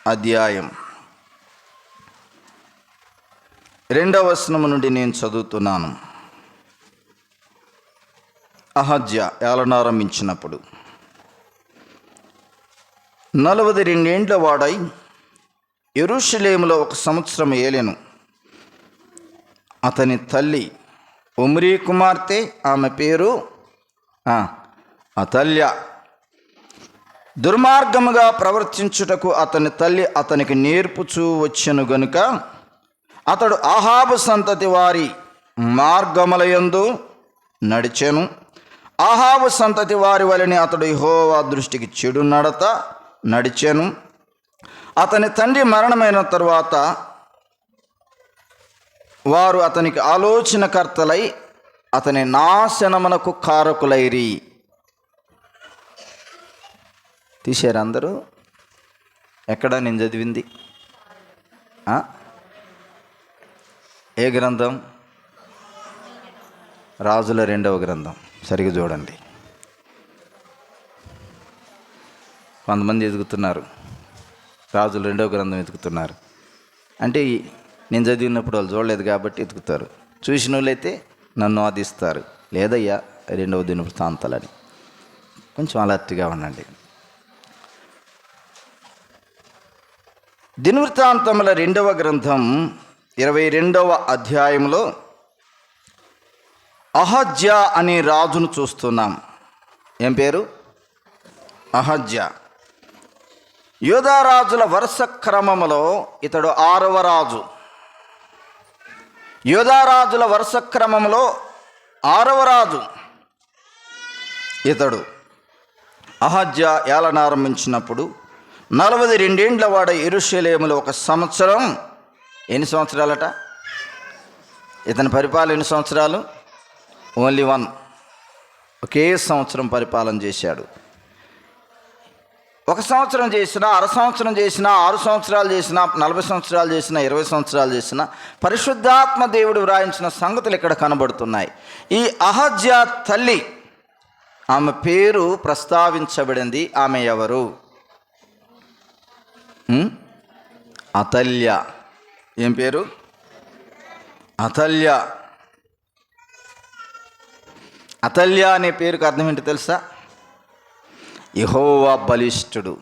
అధ్యాయం 2వ వచనము నుండి నేను చదువుతున్నాను. అహజ్యా ఏలనారంభించినప్పుడు 42 ఏండ్ల వాడై యెరూషలేములో 1 సంవత్సరం ఏలెను. అతని తల్లి ఒమ్రీ కుమార్తె, ఆమె పేరు అతల్య. దుర్మార్గముగా ప్రవర్తించుటకు అతని తల్లి అతనికి నేర్పుచూ వచ్చెను గనుక అతడు ఆహాబు సంతతి వారి మార్గములయందు నడిచెను. ఆహాబు సంతతి వారి వలెనే అతడు యెహోవా దృష్టికి చెడు నడత నడిచెను. అతని తండ్రి మరణమైన తరువాత వారు అతనికి ఆలోచనకర్తలై అతని నాశనమునకు కారకులైరి. తీశారు అందరూ? ఎక్కడ నేను చదివింది? ఏ గ్రంథం? రాజుల 2వ గ్రంథం. సరిగ్గా చూడండి. కొంతమంది ఎదుగుతున్నారు, రాజుల 2వ గ్రంథం ఎదుగుతున్నారు. అంటే నేను చదివినప్పుడు వాళ్ళు చూడలేదు కాబట్టి ఎదుగుతారు. చూసిన వాళ్ళైతే నన్ను వాదిస్తారు, లేదయ్యా 2వ దినవృత్తాంతాలని. కొంచెం అలర్ట్గా ఉండండి. దినవృత్తాంతముల 2వ గ్రంథం 22వ అధ్యాయంలో అహజ్యా అనే రాజును చూస్తున్నాం. ఏం పేరు? అహజ్యా. యూదా రాజుల వరుస క్రమములో ఇతడు 6వ రాజు. యూదా రాజుల వరుస క్రమంలో 6వ రాజు ఇతడు. అహజ్యా ఏలనారంభించినప్పుడు 42 ఏండ్ల వాడ యెరూషలేములో 1 సంవత్సరం. ఎన్ని సంవత్సరాలట? ఇతని పరిపాలన ఎన్ని సంవత్సరాలు? ఓన్లీ 1. ఒకే సంవత్సరం పరిపాలన చేశాడు. 1 సంవత్సరం చేసినా, అర సంవత్సరం చేసినా, 6 సంవత్సరాలు చేసినా, 40 సంవత్సరాలు చేసినా, 20 సంవత్సరాలు చేసినా పరిశుద్ధాత్మ దేవుడు వ్రాయించిన సంగతులు ఇక్కడ కనబడుతున్నాయి. ఈ అహజ్యా తల్లి, ఆమె పేరు ప్రస్తావించబడింది. ఆమె ఎవరు? అతల్య. ఏం పేరు? అతల్య. అతల్య అనే పేరుకు అర్థం ఏంటో తెలుసా? యెహోవా బలిష్ఠుడు.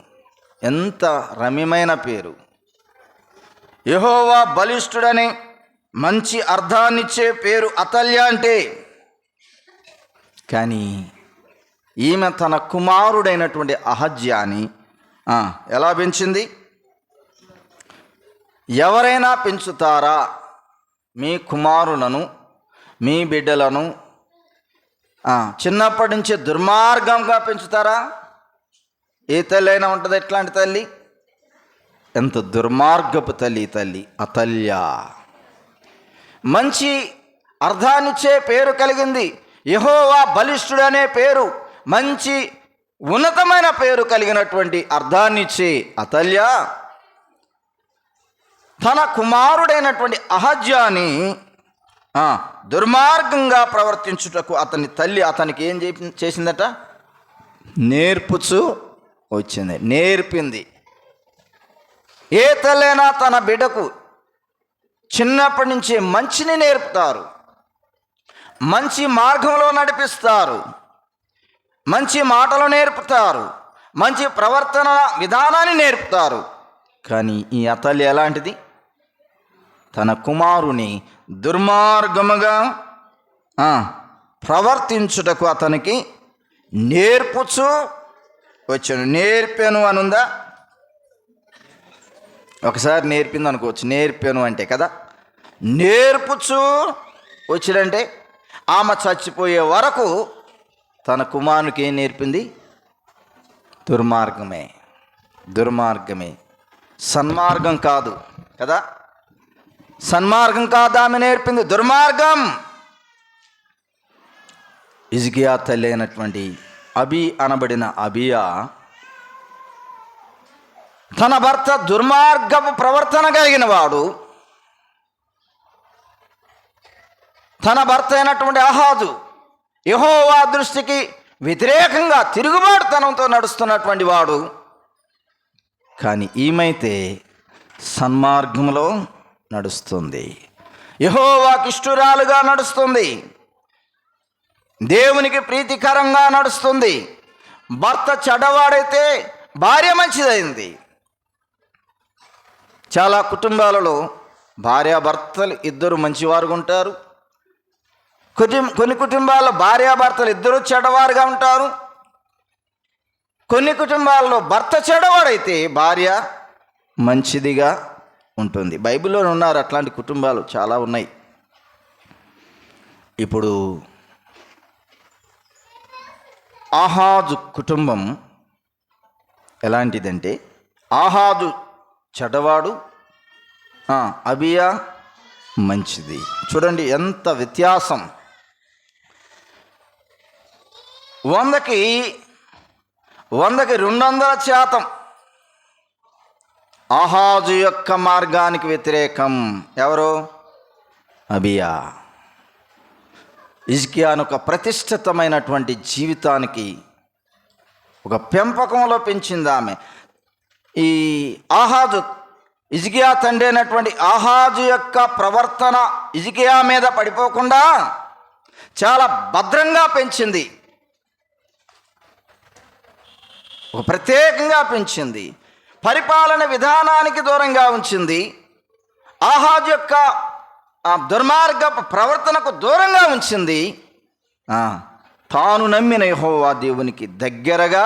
ఎంత రమ్యమైన పేరు! యెహోవా బలిష్ఠుడని మంచి అర్థాన్నిచ్చే పేరు అతల్య అంటే. కానీ ఈమె తన కుమారుడైనటువంటి అహజ్యాని ఎలా పెంచింది? ఎవరైనా పెంచుతారా మీ కుమారులను, మీ బిడ్డలను చిన్నప్పటి నుంచే దుర్మార్గంగా పెంచుతారా? ఏ తల్లి అయినా ఉంటుంది ఎట్లాంటి తల్లి? ఎంత దుర్మార్గపు తల్లి అతల్య. మంచి అర్థాన్నిచ్చే పేరు కలిగింది. యెహోవా బలిష్ఠుడు అనే పేరు, మంచి ఉన్నతమైన పేరు కలిగినటువంటి అర్థాన్నిచ్చే అతల్య తన కుమారుడైనటువంటి అహజ్యాని దుర్మార్గంగా ప్రవర్తించుటకు అతని తల్లి అతనికి ఏం చేసిందట? నేర్పుచు వచ్చింది, నేర్పింది. ఏ తల్లైనా తన బిడ్డకు చిన్నప్పటి నుంచి మంచిని నేర్పుతారు, మంచి మార్గంలో నడిపిస్తారు, మంచి మాటలు నేర్పుతారు, మంచి ప్రవర్తన విధానాన్ని నేర్పుతారు. కానీ ఈ అతల్య ఎలాంటిది? తన కుమారుని దుర్మార్గముగా ప్రవర్తించుటకు అతనికి నేర్పుచు వచ్చాను. నేర్పాను అనుందా? ఒకసారి నేర్పింది అనుకోవచ్చు. నేర్పాను అంటే కదా, నేర్పుచు వచ్చాడంటే ఆమె చచ్చిపోయే వరకు తన కుమారునికి ఏం నేర్పింది? దుర్మార్గమే, సన్మార్గం కాదు కదా. సన్మార్గం కాదు ఆమె నేర్పింది, దుర్మార్గం. హిజ్కియా తల్లి అయినటువంటి అనబడిన అబియా తన భర్త దుర్మార్గపు ప్రవర్తన కలిగిన వాడు, తన భర్త అయినటువంటి ఆహాజు యెహోవా దృష్టికి వ్యతిరేకంగా తిరుగుబాటుతనంతో నడుస్తున్నటువంటి వాడు. కానీ ఈమైతే సన్మార్గంలో నడుస్తుంది, యెహోవాకి ఇష్టురాలుగా నడుస్తుంది, దేవునికి ప్రీతికరంగా నడుస్తుంది. భర్త చెడ్డవాడైతే భార్య మంచిదైంది. చాలా కుటుంబాలలో భార్యాభర్తలు ఇద్దరు మంచివారుగా ఉంటారు. కొన్ని కుటుంబాల్లో భార్యాభర్తలు ఇద్దరు చెడ్డవారుగా ఉంటారు. కొన్ని కుటుంబాల్లో భర్త చెడ్డవాడైతే భార్య మంచిదిగా ఉంటుంది. బైబిల్లో ఉన్నారు అట్లాంటి కుటుంబాలు చాలా ఉన్నాయి. ఇప్పుడు ఆహాజు కుటుంబం ఎలాంటిదంటే, ఆహాజు చెడ్డవాడు, అబియా మంచిది. చూడండి ఎంత వ్యత్యాసం. 100కి 200% ఆహాజు యొక్క మార్గానికి వ్యతిరేకం ఎవరు? అబియా. హిజ్కియాను ఒక ప్రతిష్ఠితమైనటువంటి జీవితానికి ఒక పెంపకంలో పెంచింది ఆమె. ఈ ఆహాజు హిజ్కియా తండ్రి అయినటువంటి ఆహాజు యొక్క ప్రవర్తన హిజ్కియా మీద పడిపోకుండా చాలా భద్రంగా పెంచింది, ఒక ప్రత్యేకంగా పెంచింది. పరిపాలన విధానానికి దూరంగా ఉంచింది. ఆహాజు యొక్క దుర్మార్గ ప్రవర్తనకు దూరంగా ఉంచింది. తాను నమ్మిన యెహోవా దేవునికి దగ్గరగా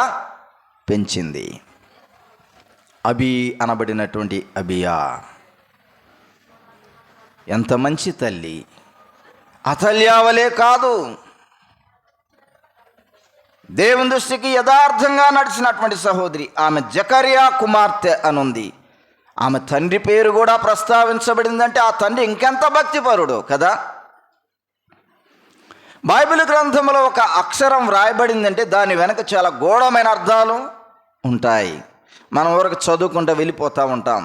పెంచింది. అనబడినటువంటి అబియా ఎంత మంచి తల్లి! అతల్యావలే కాదు, దేవుని దృష్టికి యథార్థంగా నడిచినటువంటి సహోదరి. ఆమె జకర్యా కుమార్తె అనుంది. ఆమె తండ్రి పేరు కూడా ప్రస్తావించబడిందంటే ఆ తండ్రి ఇంకెంత భక్తిపరుడు కదా. బైబిల్ గ్రంథంలో ఒక అక్షరం వ్రాయబడిందంటే దాని వెనక చాలా గూఢమైన అర్థాలు ఉంటాయి. మనం వరకు చదువుకుంటూ వెళ్ళిపోతూ ఉంటాం.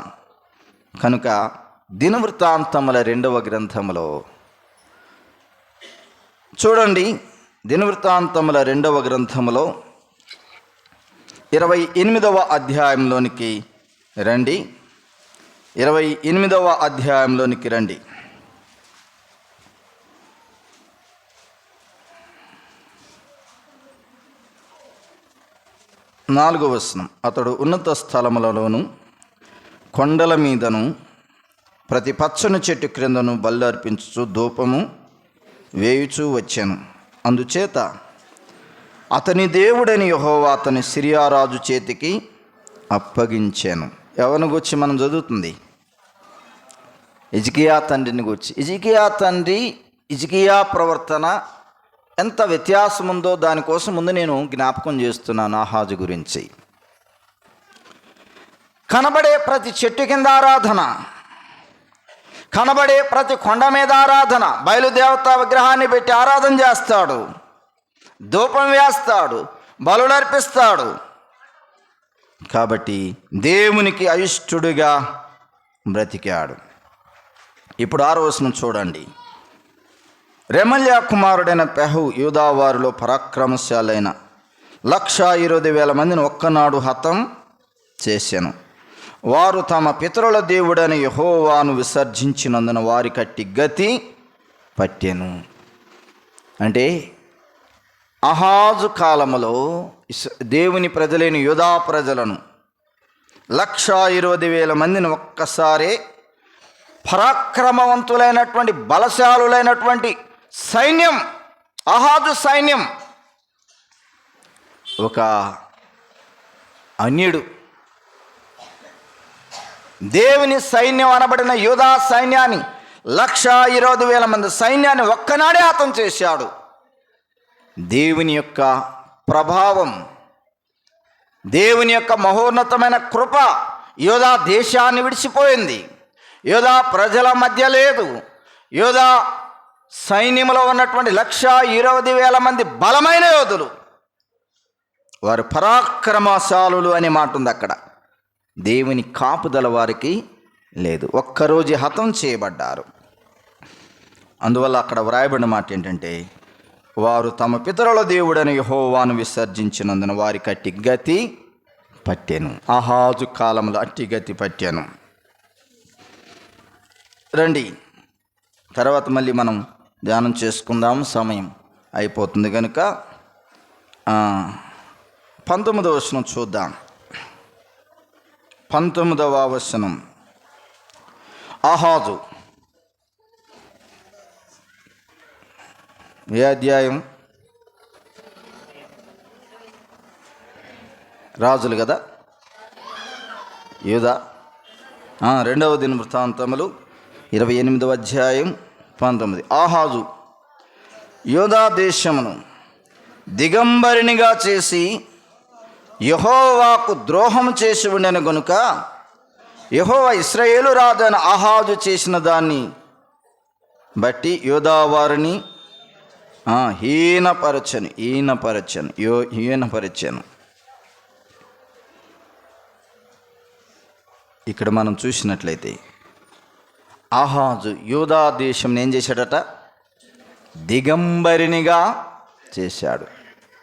కనుక దినవృత్తాంతముల 2వ గ్రంథంలో చూడండి. దినవృత్తాంతముల 2వ గ్రంథంలో 28వ అధ్యాయంలోనికి రండి. 28వ అధ్యాయంలోనికి రండి. 4వ వచనం. అతడు ఉన్నత స్థలములలోను కొండల మీదను ప్రతి పచ్చని చెట్టు క్రిందను బలి అర్పించుచు ధూపము వేయుచూ వచ్చాను. అందుచేత అతని దేవుడని యెహోవా అతని సిరియా రాజు చేతికి అప్పగించాను. ఎవరిని గురించి మనం చదువుతుంది? హిజ్కియా తండ్రిని గురించి. హిజ్కియా ప్రవర్తన ఎంత వ్యత్యాసం ఉందో దానికోసం ముందు నేను జ్ఞాపకం చేస్తున్నాను. ఆహాజు గురించి కనబడే ప్రతి చెట్టు కింద ఆరాధన, కనబడే ప్రతి కొండ మీద ఆరాధన, బయలుదేవత విగ్రహాన్ని పెట్టి ఆరాధన చేస్తాడు, ధూపం వేస్తాడు, బలులు అర్పిస్తాడు. కాబట్టి దేవునికి అయిష్టుడిగా బ్రతికాడు. ఇప్పుడు 6వ వచనం చూడండి. రెమల్యా కుమారుడైన పెహు యూదావారిలో పరాక్రమశాలైన 120,000 మందిని ఒక్కనాడు హతం చేశాను. వారు తమ పితరుల దేవుడైన యెహోవాను విసర్జించినందున వారి కట్టి గతి పట్టెను. అంటే ఆహాజు కాలములో దేవుని ప్రజలైన యూదా ప్రజలను 120,000 మందిని ఒక్కసారే పరాక్రమవంతులైనటువంటి బలశాలులైనటువంటి సైన్యం, ఆహాజు సైన్యం, ఒక అన్యుడు దేవుని సైన్యం అనబడిన యూదా సైన్యాన్ని 120,000 మంది సైన్యాన్ని ఒక్కనాడే హతం చేశాడు. దేవుని యొక్క ప్రభావం, దేవుని యొక్క మహోన్నతమైన కృప యూదా దేశాన్ని విడిచిపోయింది. యూదా ప్రజల మధ్య లేదు. యూదా సైన్యంలో ఉన్నటువంటి 120,000 మంది బలమైన యోధులు, వారు పరాక్రమశాలులు అనే మాట ఉంది అక్కడ. దేవుని కాపుదల వారికి లేదు. ఒక్కరోజు హతం చేయబడ్డారు. అందువల్ల అక్కడ వ్రాయబడిన మాట ఏంటంటే, వారు తమ పితరుల దేవుడని యెహోవాను విసర్జించినందున వారికి అట్టి గతి పట్టెను. ఆహాజు కాలంలో అట్టి గతి పట్టెను. రండి, తర్వాత మళ్ళీ మనం ధ్యానం చేసుకుందాం, సమయం అయిపోతుంది కనుక 19వ వచనం చూద్దాం. 19వ వచనం. ఆహాజు ఏ అధ్యాయం? రాజులు కదా, యూదా. 2వ దినవృత్తాంతములు 28వ అధ్యాయం 19. ఆహాజు యూదా దేశమును దిగంబరినిగా చేసి యెహోవాకు ద్రోహం చేసి ఉండెను గనుక యెహోవా ఇశ్రాయేలు రాజైన ఆహాజు చేసిన దాన్ని బట్టి యూదా వారిని హీనపరచను. ఇక్కడ మనం చూసినట్లయితే ఆహాజు యూదా దేశం ఏం చేశాడట? దిగంబరినిగా చేశాడు.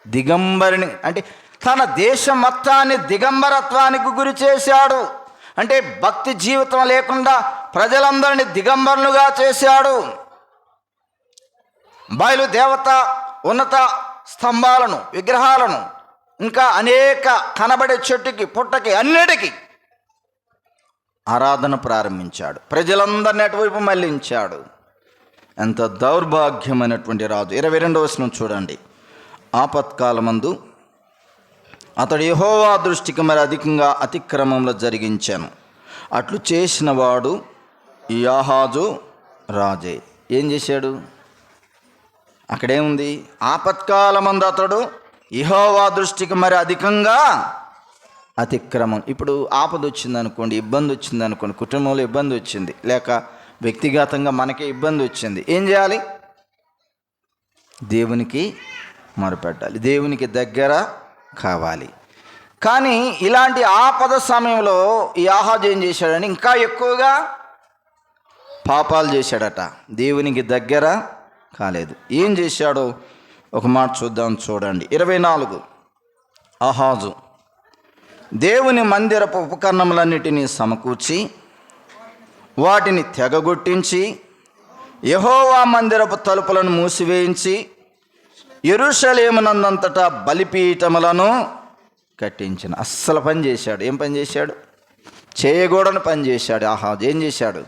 దిగంబరిని అంటే తన దేశం మొత్తాన్ని దిగంబరత్వానికి గురి చేశాడు. అంటే భక్తి జీవితం లేకుండా ప్రజలందరినీ దిగంబరులుగా చేశాడు. బయలు దేవత ఉన్నత స్తంభాలను, విగ్రహాలను, ఇంకా అనేక కనబడే చెట్టుకి పుట్టకి అన్నిటికీ ఆరాధన ప్రారంభించాడు. ప్రజలందరినీ అటువైపు మళ్లించాడు. ఎంత దౌర్భాగ్యమైనటువంటి రాజు. 22వ వచనం చూడండి. ఆపత్కాలమందు అతడు యెహోవా దృష్టికి మరి అధికంగా అతిక్రమంలో జరిగించాను. అట్లు చేసిన వాడు ఈ ఆహాజు రాజే. ఏం చేశాడు? అక్కడేముంది? ఆపత్కాలమందు అతడు యెహోవా దృష్టికి మరి అధికంగా అతిక్రమం. ఇప్పుడు ఆపద వచ్చిందనుకోండి, ఇబ్బంది వచ్చిందనుకోండి, కుటుంబంలో ఇబ్బంది వచ్చింది, లేక వ్యక్తిగతంగా మనకే ఇబ్బంది వచ్చింది, ఏం చేయాలి? దేవునికి మొరపెట్టాలి, దేవునికి దగ్గర కావాలి. కానీ ఇలాంటి ఆపద సమయంలో ఈ ఆహాజు ఏం చేశాడని ఇంకా ఎక్కువగా పాపాలు చేశాడట. దేవునికి దగ్గర కాలేదు. ఏం చేశాడో ఒక మాట చూద్దాం, చూడండి. 24. ఆహాజు దేవుని మందిరపు ఉపకరణములన్నిటినీ సమకూర్చి వాటిని తెగగొట్టించి యెహోవా మందిరపు తలుపులను మూసివేయించి యెరూషలేమునందంతటా బలిపీఠములను కట్టించిన. అస్సలు పని చేశాడు. ఏం పని చేశాడు? చేయకూడని పని చేశాడు ఆహాజు. ఏం చేశాడు?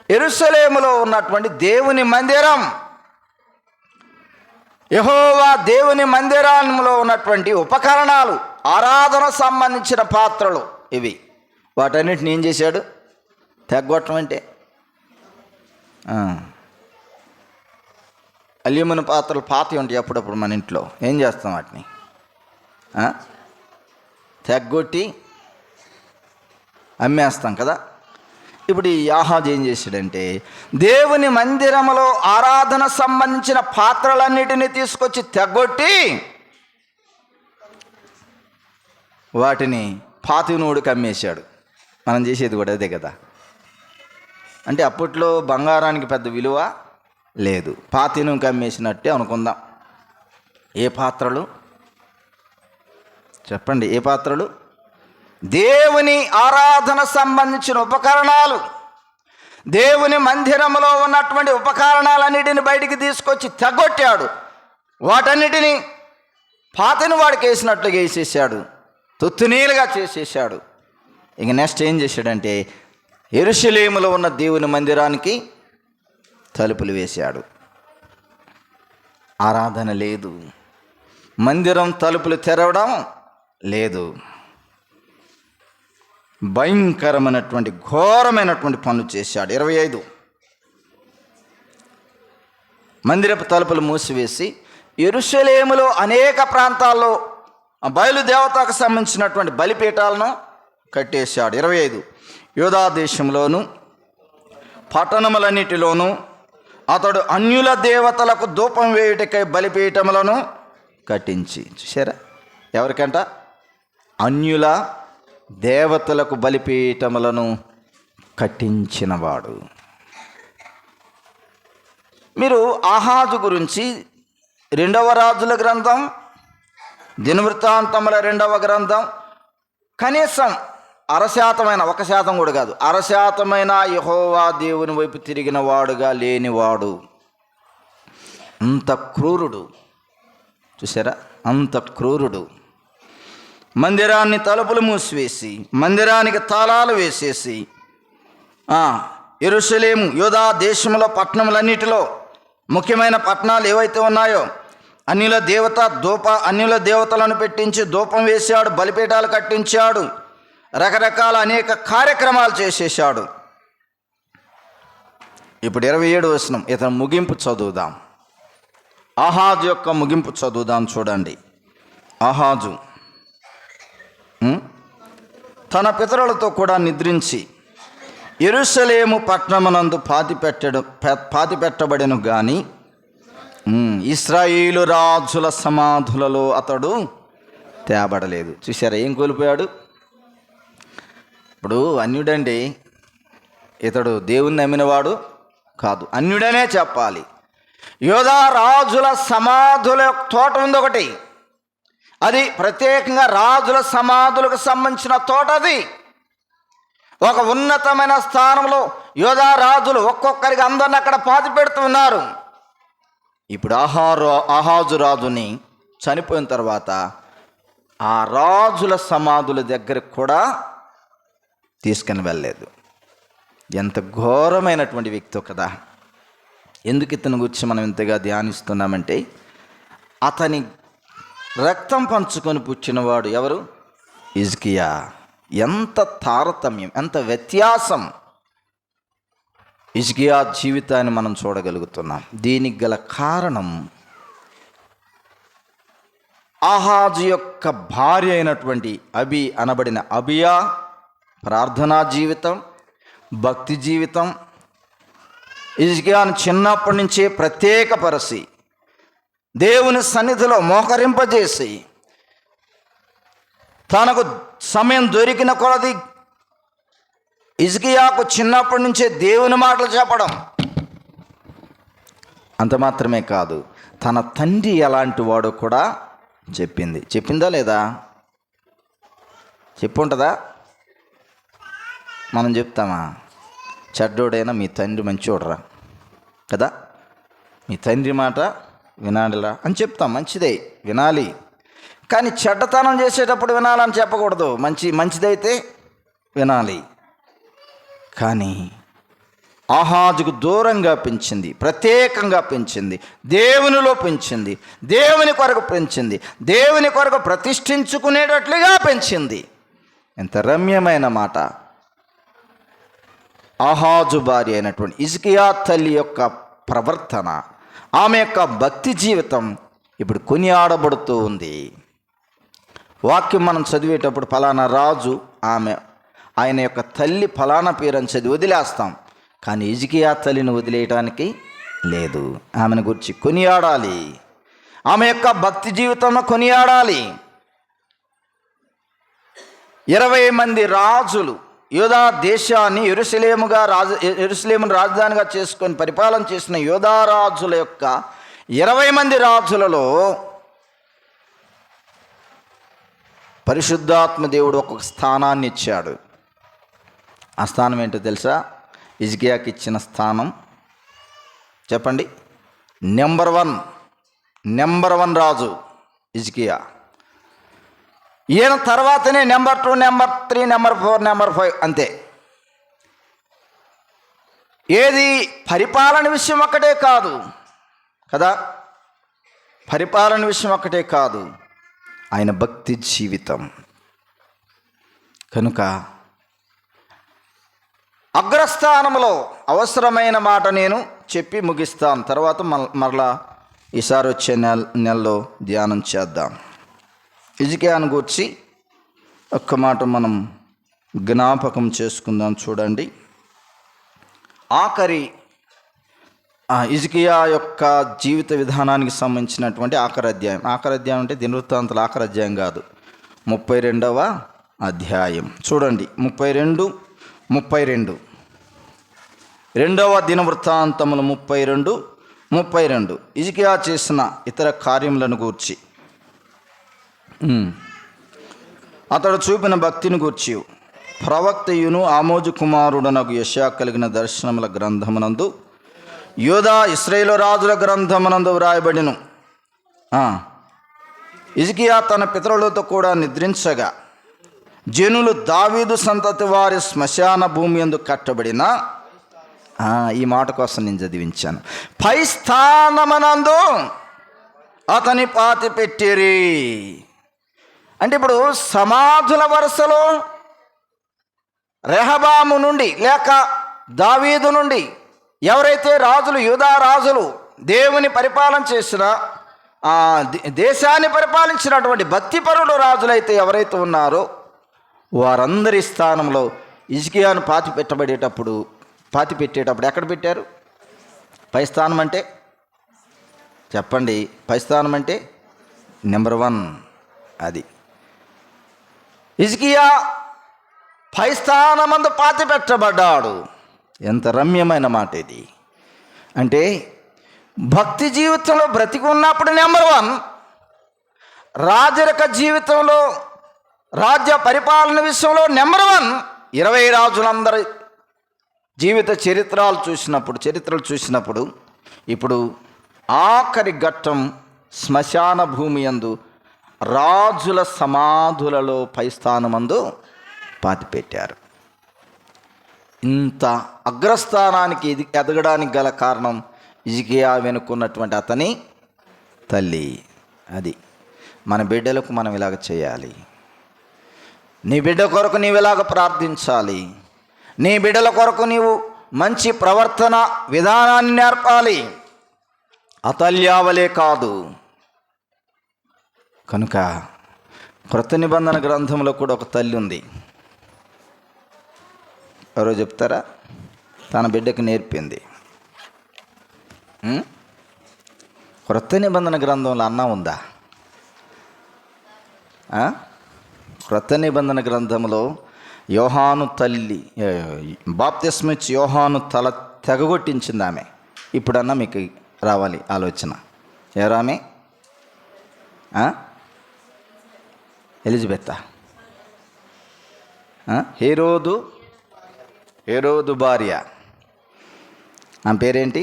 యెరూషలేములో ఉన్నటువంటి దేవుని మందిరం, యెహోవా దేవుని మందిరంలో ఉన్నటువంటి ఉపకరణాలు, ఆరాధన సంబంధించిన పాత్రలు ఇవి, వాటన్నిటిని ఏం చేశాడు? తెగ్గొట్టడం అంటే అల్యూమినియం పాత్రలు పాతవి ఉంటాయి అప్పుడప్పుడు మన ఇంట్లో. ఏం చేస్తాం? వాటిని తెగ్గొట్టి అమ్మేస్తాం కదా. ఇప్పుడు ఈ ఆహాజు ఏం చేశాడంటే దేవుని మందిరంలో ఆరాధన సంబంధించిన పాత్రలన్నిటినీ తీసుకొచ్చి తెగ్గొట్టి వాటిని పాతినోడికి అమ్మేశాడు. మనం చేసేది కూడా అదే కదా. అంటే అప్పట్లో బంగారానికి పెద్ద విలువ లేదు, పాతినుకి అమ్మేసినట్టే అనుకుందాం. ఏ పాత్రలు చెప్పండి? ఏ పాత్రలు? దేవుని ఆరాధన సంబంధించిన ఉపకరణాలు, దేవుని మందిరంలో ఉన్నటువంటి ఉపకరణాలన్నిటిని బయటికి తీసుకొచ్చి తెగొట్టాడు. వాటన్నిటినీ పాతని వాడికి వేసినట్లుగా వేసేసాడు, తుత్తునీలుగా చేసేసాడు. ఇక నెక్స్ట్ ఏం చేశాడంటే యెరూషలేములో ఉన్న దేవుని మందిరానికి తలుపులు వేశాడు. ఆరాధన లేదు, మందిరం తలుపులు తెరవడం లేదు. భయంకరమైనటువంటి ఘోరమైనటువంటి పనులు చేశాడు. 25 మందిరపు తలుపులు మూసివేసి యెరూషలేములో అనేక ప్రాంతాల్లో బయలుదేవతకు సంబంధించినటువంటి బలిపీఠాలను కట్టేశాడు. 25 యూదా దేశంలోను పట్టణములన్నిటిలోనూ అతడు అన్యుల దేవతలకు ధూపం వేయుటకై బలిపీఠములను కట్టించి. చూసారా, ఎవరికంట? అన్యుల దేవతలకు బలిపీఠములను కట్టించినవాడు. మీరు ఆహాజు గురించి 2వ రాజుల గ్రంథం, దినవృత్తాంతముల 2వ గ్రంథం కనీసం 1% 1% కూడా కాదు, 1% యెహోవా దేవుని వైపు తిరిగిన వాడుగా లేనివాడు. అంత క్రూరుడు. చూసారా, అంత క్రూరుడు. మందిరాన్ని తలుపులు మూసివేసి మందిరానికి తాళాలు వేసేసి యెరూషలేము యూదా దేశంలో పట్టణములన్నిటిలో ముఖ్యమైన పట్టణాలు ఏవైతే ఉన్నాయో అన్యుల దేవతలను పెట్టించి ధూపం వేశాడు, బలిపీఠాలు కట్టించాడు, రకరకాల అనేక కార్యక్రమాలు చేసేసాడు. ఇప్పుడు 27వ వచనం, ఇతను ముగింపు చదువుదాం. ఆహాజు యొక్క ముగింపు చదువుదాం. చూడండి, ఆహాజు తన పితరులతో కూడా నిద్రించి యెరూషలేము పట్టణమునందు పాతిపెట్టబడెను గాని ఇశ్రాయేలు రాజుల సమాధులలో అతడు తేబడలేదు. చూసారా, ఏం కోల్పోయాడు? ఇప్పుడు అన్యుడండి, ఇతడు దేవుణ్ణి నమ్మినవాడు కాదు, అన్యుడనే చెప్పాలి. యోధా రాజుల సమాధుల తోట ఉంది ఒకటి, అది ప్రత్యేకంగా రాజుల సమాధులకు సంబంధించిన తోట. అది ఒక ఉన్నతమైన స్థానంలో యోధా రాజులు ఒక్కొక్కరికి అందరిని అక్కడ పాతి పెడుతున్నారు. ఇప్పుడు ఆహాజు రాజుని చనిపోయిన తర్వాత ఆ రాజుల సమాధుల దగ్గరకు కూడా తీసుకుని వెళ్ళలేదు. ఎంత ఘోరమైనటువంటి వ్యక్తో కదా. ఎందుకు ఇతని గురించి మనం ఇంతగా ధ్యానిస్తున్నామంటే అతని రక్తం పంచుకొని పుట్టినవాడు ఎవరు? హిజ్కియా. ఎంత తారతమ్యం, ఎంత వ్యత్యాసం హిజ్కియా జీవితాన్ని మనం చూడగలుగుతున్నాం. దీనికి గల కారణం ఆహాజు యొక్క భార్య అయినటువంటి అనబడిన అబియా ప్రార్థనా జీవితం, భక్తి జీవితం. హిజ్కియాను చిన్నప్పటి నుంచే ప్రత్యేకపరచి దేవుని సన్నిధిలో మోకరింపజేసి తనకు సమయం దొరికిన కొలది హిజ్కియాకు చిన్నప్పటి నుంచే దేవుని మాటలు చెప్పడం. అంత మాత్రమే కాదు, తన తండ్రి ఎలాంటి వాడో కూడా చెప్పిందా లేదా? చెప్పుంటుందా? మనం చెప్తామా? చెడ్డోడైనా మీ తండ్రి మంచోడరా కదా, మీ తండ్రి మాట వినాలిరా అని చెప్తాం. మంచిదే, వినాలి. కానీ చెడ్డతనం చేసేటప్పుడు వినాలని చెప్పకూడదు. మంచిదైతే వినాలి. కానీ ఆహాజుకు దూరంగా పెంచింది, ప్రత్యేకంగా పెంచింది, దేవునిలో పెంచింది, దేవుని కొరకు పెంచింది, దేవుని కొరకు ప్రతిష్ఠించుకునేటట్లుగా పెంచింది. ఎంత రమ్యమైన మాట. ఆహాజు భార్య అయినటువంటి హిజ్కియా తల్లి యొక్క ప్రవర్తన, ఆమె యొక్క భక్తి జీవితం ఇప్పుడు కొనియాడబడుతూ ఉంది. వాక్యం మనం చదివేటప్పుడు ఫలానా రాజు, ఆయన యొక్క తల్లి ఫలానా పేరు అని చదివి వదిలేస్తాం. కానీ హిజ్కియా తల్లిని వదిలేయటానికి లేదు. ఆమెను గురించి కొనియాడాలి, ఆమె యొక్క భక్తి జీవితంలో కొనియాడాలి. 20 మంది రాజులు యూదా దేశాన్ని యెరూషలేమును రాజధానిగా చేసుకొని పరిపాలన చేసిన యూదా రాజుల యొక్క 20 మంది రాజులలో పరిశుద్ధాత్మ దేవుడు ఒక్కొక్క స్థానాన్ని ఇచ్చాడు. ఆ స్థానం ఏంటో తెలుసా? హిజ్కియాకి ఇచ్చిన స్థానం చెప్పండి. నెంబర్ 1 నెంబర్ 1 రాజు హిజ్కియా. ఈయన తర్వాతనే నెంబర్ 2, నెంబర్ 3, నెంబర్ 4, నెంబర్ 5 అంతే. ఏది పరిపాలన విషయం ఒక్కటే కాదు కదా, పరిపాలన విషయం ఒక్కటే కాదు, ఆయన భక్తి జీవితం. కనుక అగ్రస్థానంలో అవసరమైన మాట నేను చెప్పి ముగిస్తాను. తర్వాత మరలా ఈసారి వచ్చే నెలలో ధ్యానం చేద్దాం. హిజ్కియాను గూర్చి ఒక్క మాట మనం జ్ఞాపకం చేసుకుందాం. చూడండి, ఆఖరి హిజ్కియా యొక్క జీవిత విధానానికి సంబంధించినటువంటి ఆఖరి అధ్యాయం అంటే దినవృత్తాంతాల ఆఖరి అధ్యాయం కాదు, 32వ అధ్యాయం. చూడండి 32 రెండవ దినవృత్తాంతములు 32 హిజ్కియా చేసిన ఇతర కార్యములను గూర్చి, అతడు చూపిన భక్తిని గూర్చి ప్రవక్తయును ఆమోజు కుమారుడనగు యెషయా కలిగిన దర్శనముల గ్రంథమునందు, యూదా ఇశ్రాయేలు రాజుల గ్రంథమునందు వ్రాయబడిను. హిజ్కియా తన పితరులతో కూడా నిద్రించగా జనులు దావీదు సంతతి వారి శ్మశాన భూమి యందు కట్టబడిన, ఈ మాట కోసం నేను చదివించాను, పై స్థానమునందు అతని పాతి పెట్టిరి. అంటే ఇప్పుడు సమాధుల వరుసలో రెహబాము నుండి లేక దావీదు నుండి ఎవరైతే రాజులు, యూదా రాజులు దేవుని పరిపాలన చేసిన, దేశాన్ని పరిపాలించినటువంటి భక్తిపరుడు రాజులైతే ఎవరైతే ఉన్నారో వారందరి స్థానంలో హిజ్కియాను పాతి పెట్టేటప్పుడు ఎక్కడ పెట్టారు? పై స్థానం అంటే చెప్పండి, పై స్థానం అంటే నెంబర్ 1 అది. హిజ్కియా పై స్థానమందు పాతి పెట్టబడ్డాడు. ఎంత రమ్యమైన మాట ఇది. అంటే భక్తి జీవితంలో బ్రతికి ఉన్నప్పుడు నెంబర్ 1, రాజరిక జీవితంలో రాజ్య పరిపాలన విషయంలో నెంబర్ 1. 20 రాజులందరి జీవిత చరిత్రలు చూసినప్పుడు ఇప్పుడు ఆఖరి ఘట్టం శ్మశాన భూమి యందు రాజుల సమాధులలో పై స్థానమందు పాతిపెట్టారు. ఇంత అగ్రస్థానానికి ఎదగడానికి గల కారణం హిజ్కియా వెనుకున్నటువంటి అతని తల్లి. అది మన బిడ్డలకు మనం ఇలాగ చేయాలి. నీ బిడ్డ కొరకు నీవు ఇలాగ ప్రార్థించాలి. నీ బిడ్డల కొరకు నీవు మంచి ప్రవర్తన విధానాన్ని నేర్పాలి, అతల్యావలే కాదు. కనుక క్రొత్త నిబంధన గ్రంథంలో కూడా ఒక తల్లి ఉంది. ఎవరో చెప్తారా? తన బిడ్డకు నేర్పింది. క్రొత్త నిబంధన గ్రంథంలో అన్న ఉందా? క్రొత్త నిబంధన గ్రంథంలో యోహాను తల్లి బాప్తిస్మిచ్చి యోహాను తల తెగగొట్టించింది ఆమె. ఇప్పుడన్నా మీకు రావాలి ఆలోచన. ఎవరామె? ఎలిజబెత్. హేరోదు భార్య. ఆమె పేరేంటి?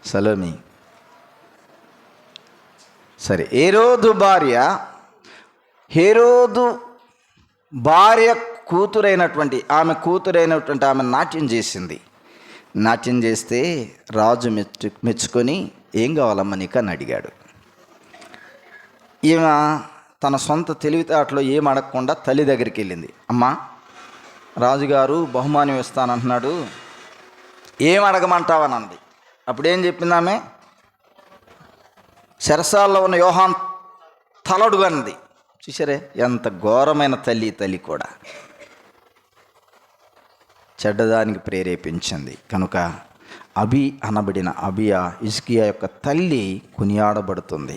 సలోమి. సరే, హేరోదు భార్య కూతురైనటువంటి ఆమె నాట్యం చేసింది. నాట్యం చేస్తే రాజు మెచ్చుకొని ఏం కావాలమ్మా నీకు అని అడిగాడు. ఈమె తన సొంత తెలివితేటలో ఏం అడగకుండా తల్లి దగ్గరికి వెళ్ళింది. అమ్మా, రాజుగారు బహుమానం ఇస్తానంటున్నాడు, ఏం అడగమంటావని అంది. అప్పుడేం చెప్పింది ఆమె? చెరసాల్లో ఉన్న యోహాన్ తలడుగన్నది. చూసారే ఎంత ఘోరమైన తల్లి కూడా చెడ్డదానికి ప్రేరేపించింది. కనుక అనబడిన అబియా హిజ్కియా యొక్క తల్లి కొనియాడబడుతుంది.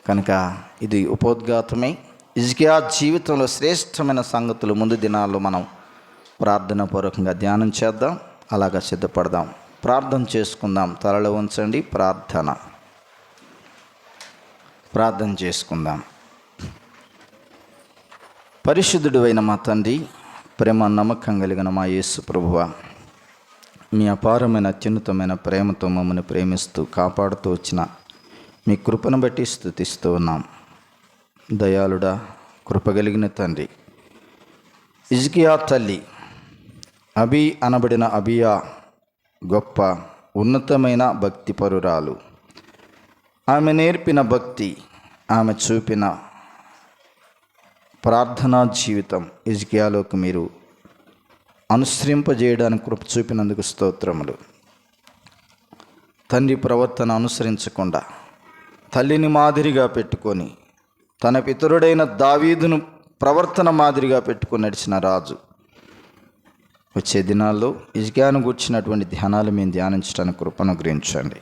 కనుక ఇది ఉపోద్ఘాతమై హిజ్కియా జీవితంలో శ్రేష్టమైన సంగతులు ముందు దినాల్లో మనం ప్రార్థనాపూర్వకంగా ధ్యానం చేద్దాం. అలాగా సిద్ధపడదాం. ప్రార్థన చేసుకుందాం. తలలో ఉంచండి. ప్రార్థన చేసుకుందాం. పరిశుద్ధుడు అయిన మా తండ్రి, ప్రేమ నమ్మకం కలిగిన మా యేసు ప్రభువా, మీ అపారమైన అత్యున్నతమైన ప్రేమతో మమ్మల్ని ప్రేమిస్తూ కాపాడుతూ వచ్చిన మీ కృపను బట్టి స్తుతిస్తూ ఉన్నాం. దయాళుడా, కృపగలిగిన తండ్రి, హిజ్కియా తల్లి అబి అనబడిన అబియా గొప్ప ఉన్నతమైన భక్తిపరురాలు. ఆమె నేర్పిన భక్తి, ఆమె చూపిన ప్రార్థనా జీవితం హిజ్కియాలోకి మీరు అనుసరింపజేయడానికి కృప చూపినందుకు స్తోత్రములు. తండ్రి ప్రవర్తన అనుసరించకుండా తల్లిని మాదిరిగా పెట్టుకొని తన పితరుడైన దావీదును ప్రవర్తన మాదిరిగా పెట్టుకొని నడిచిన రాజు. వచ్చే దినాల్లో హిజ్కియాను గూర్చినటువంటి ధ్యానాలు మేము ధ్యానించడానికి కృపను గ్రహించండి.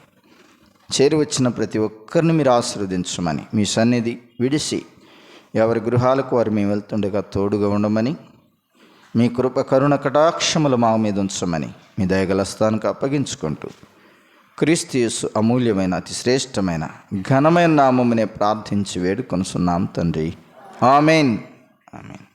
చేరి వచ్చిన ప్రతి ఒక్కరిని మీరు ఆశీర్వదించమని, మీ సన్నిధి విడిసి ఎవరి గృహాలకు వారు మేము వెళ్తుండగా తోడుగా ఉండమని, మీ కృప కరుణ కటాక్షములు మా మీద ఉంచమని మీ దయగల స్థానానికి అప్పగించుకుంటూ క్రీస్తు యేసు అమూల్యమైన అతి శ్రేష్టమైన ఘనమైన నామమునే ప్రార్థించి వేడుకొనుచున్నాం తండ్రి. ఆమేన్. ఆమేన్.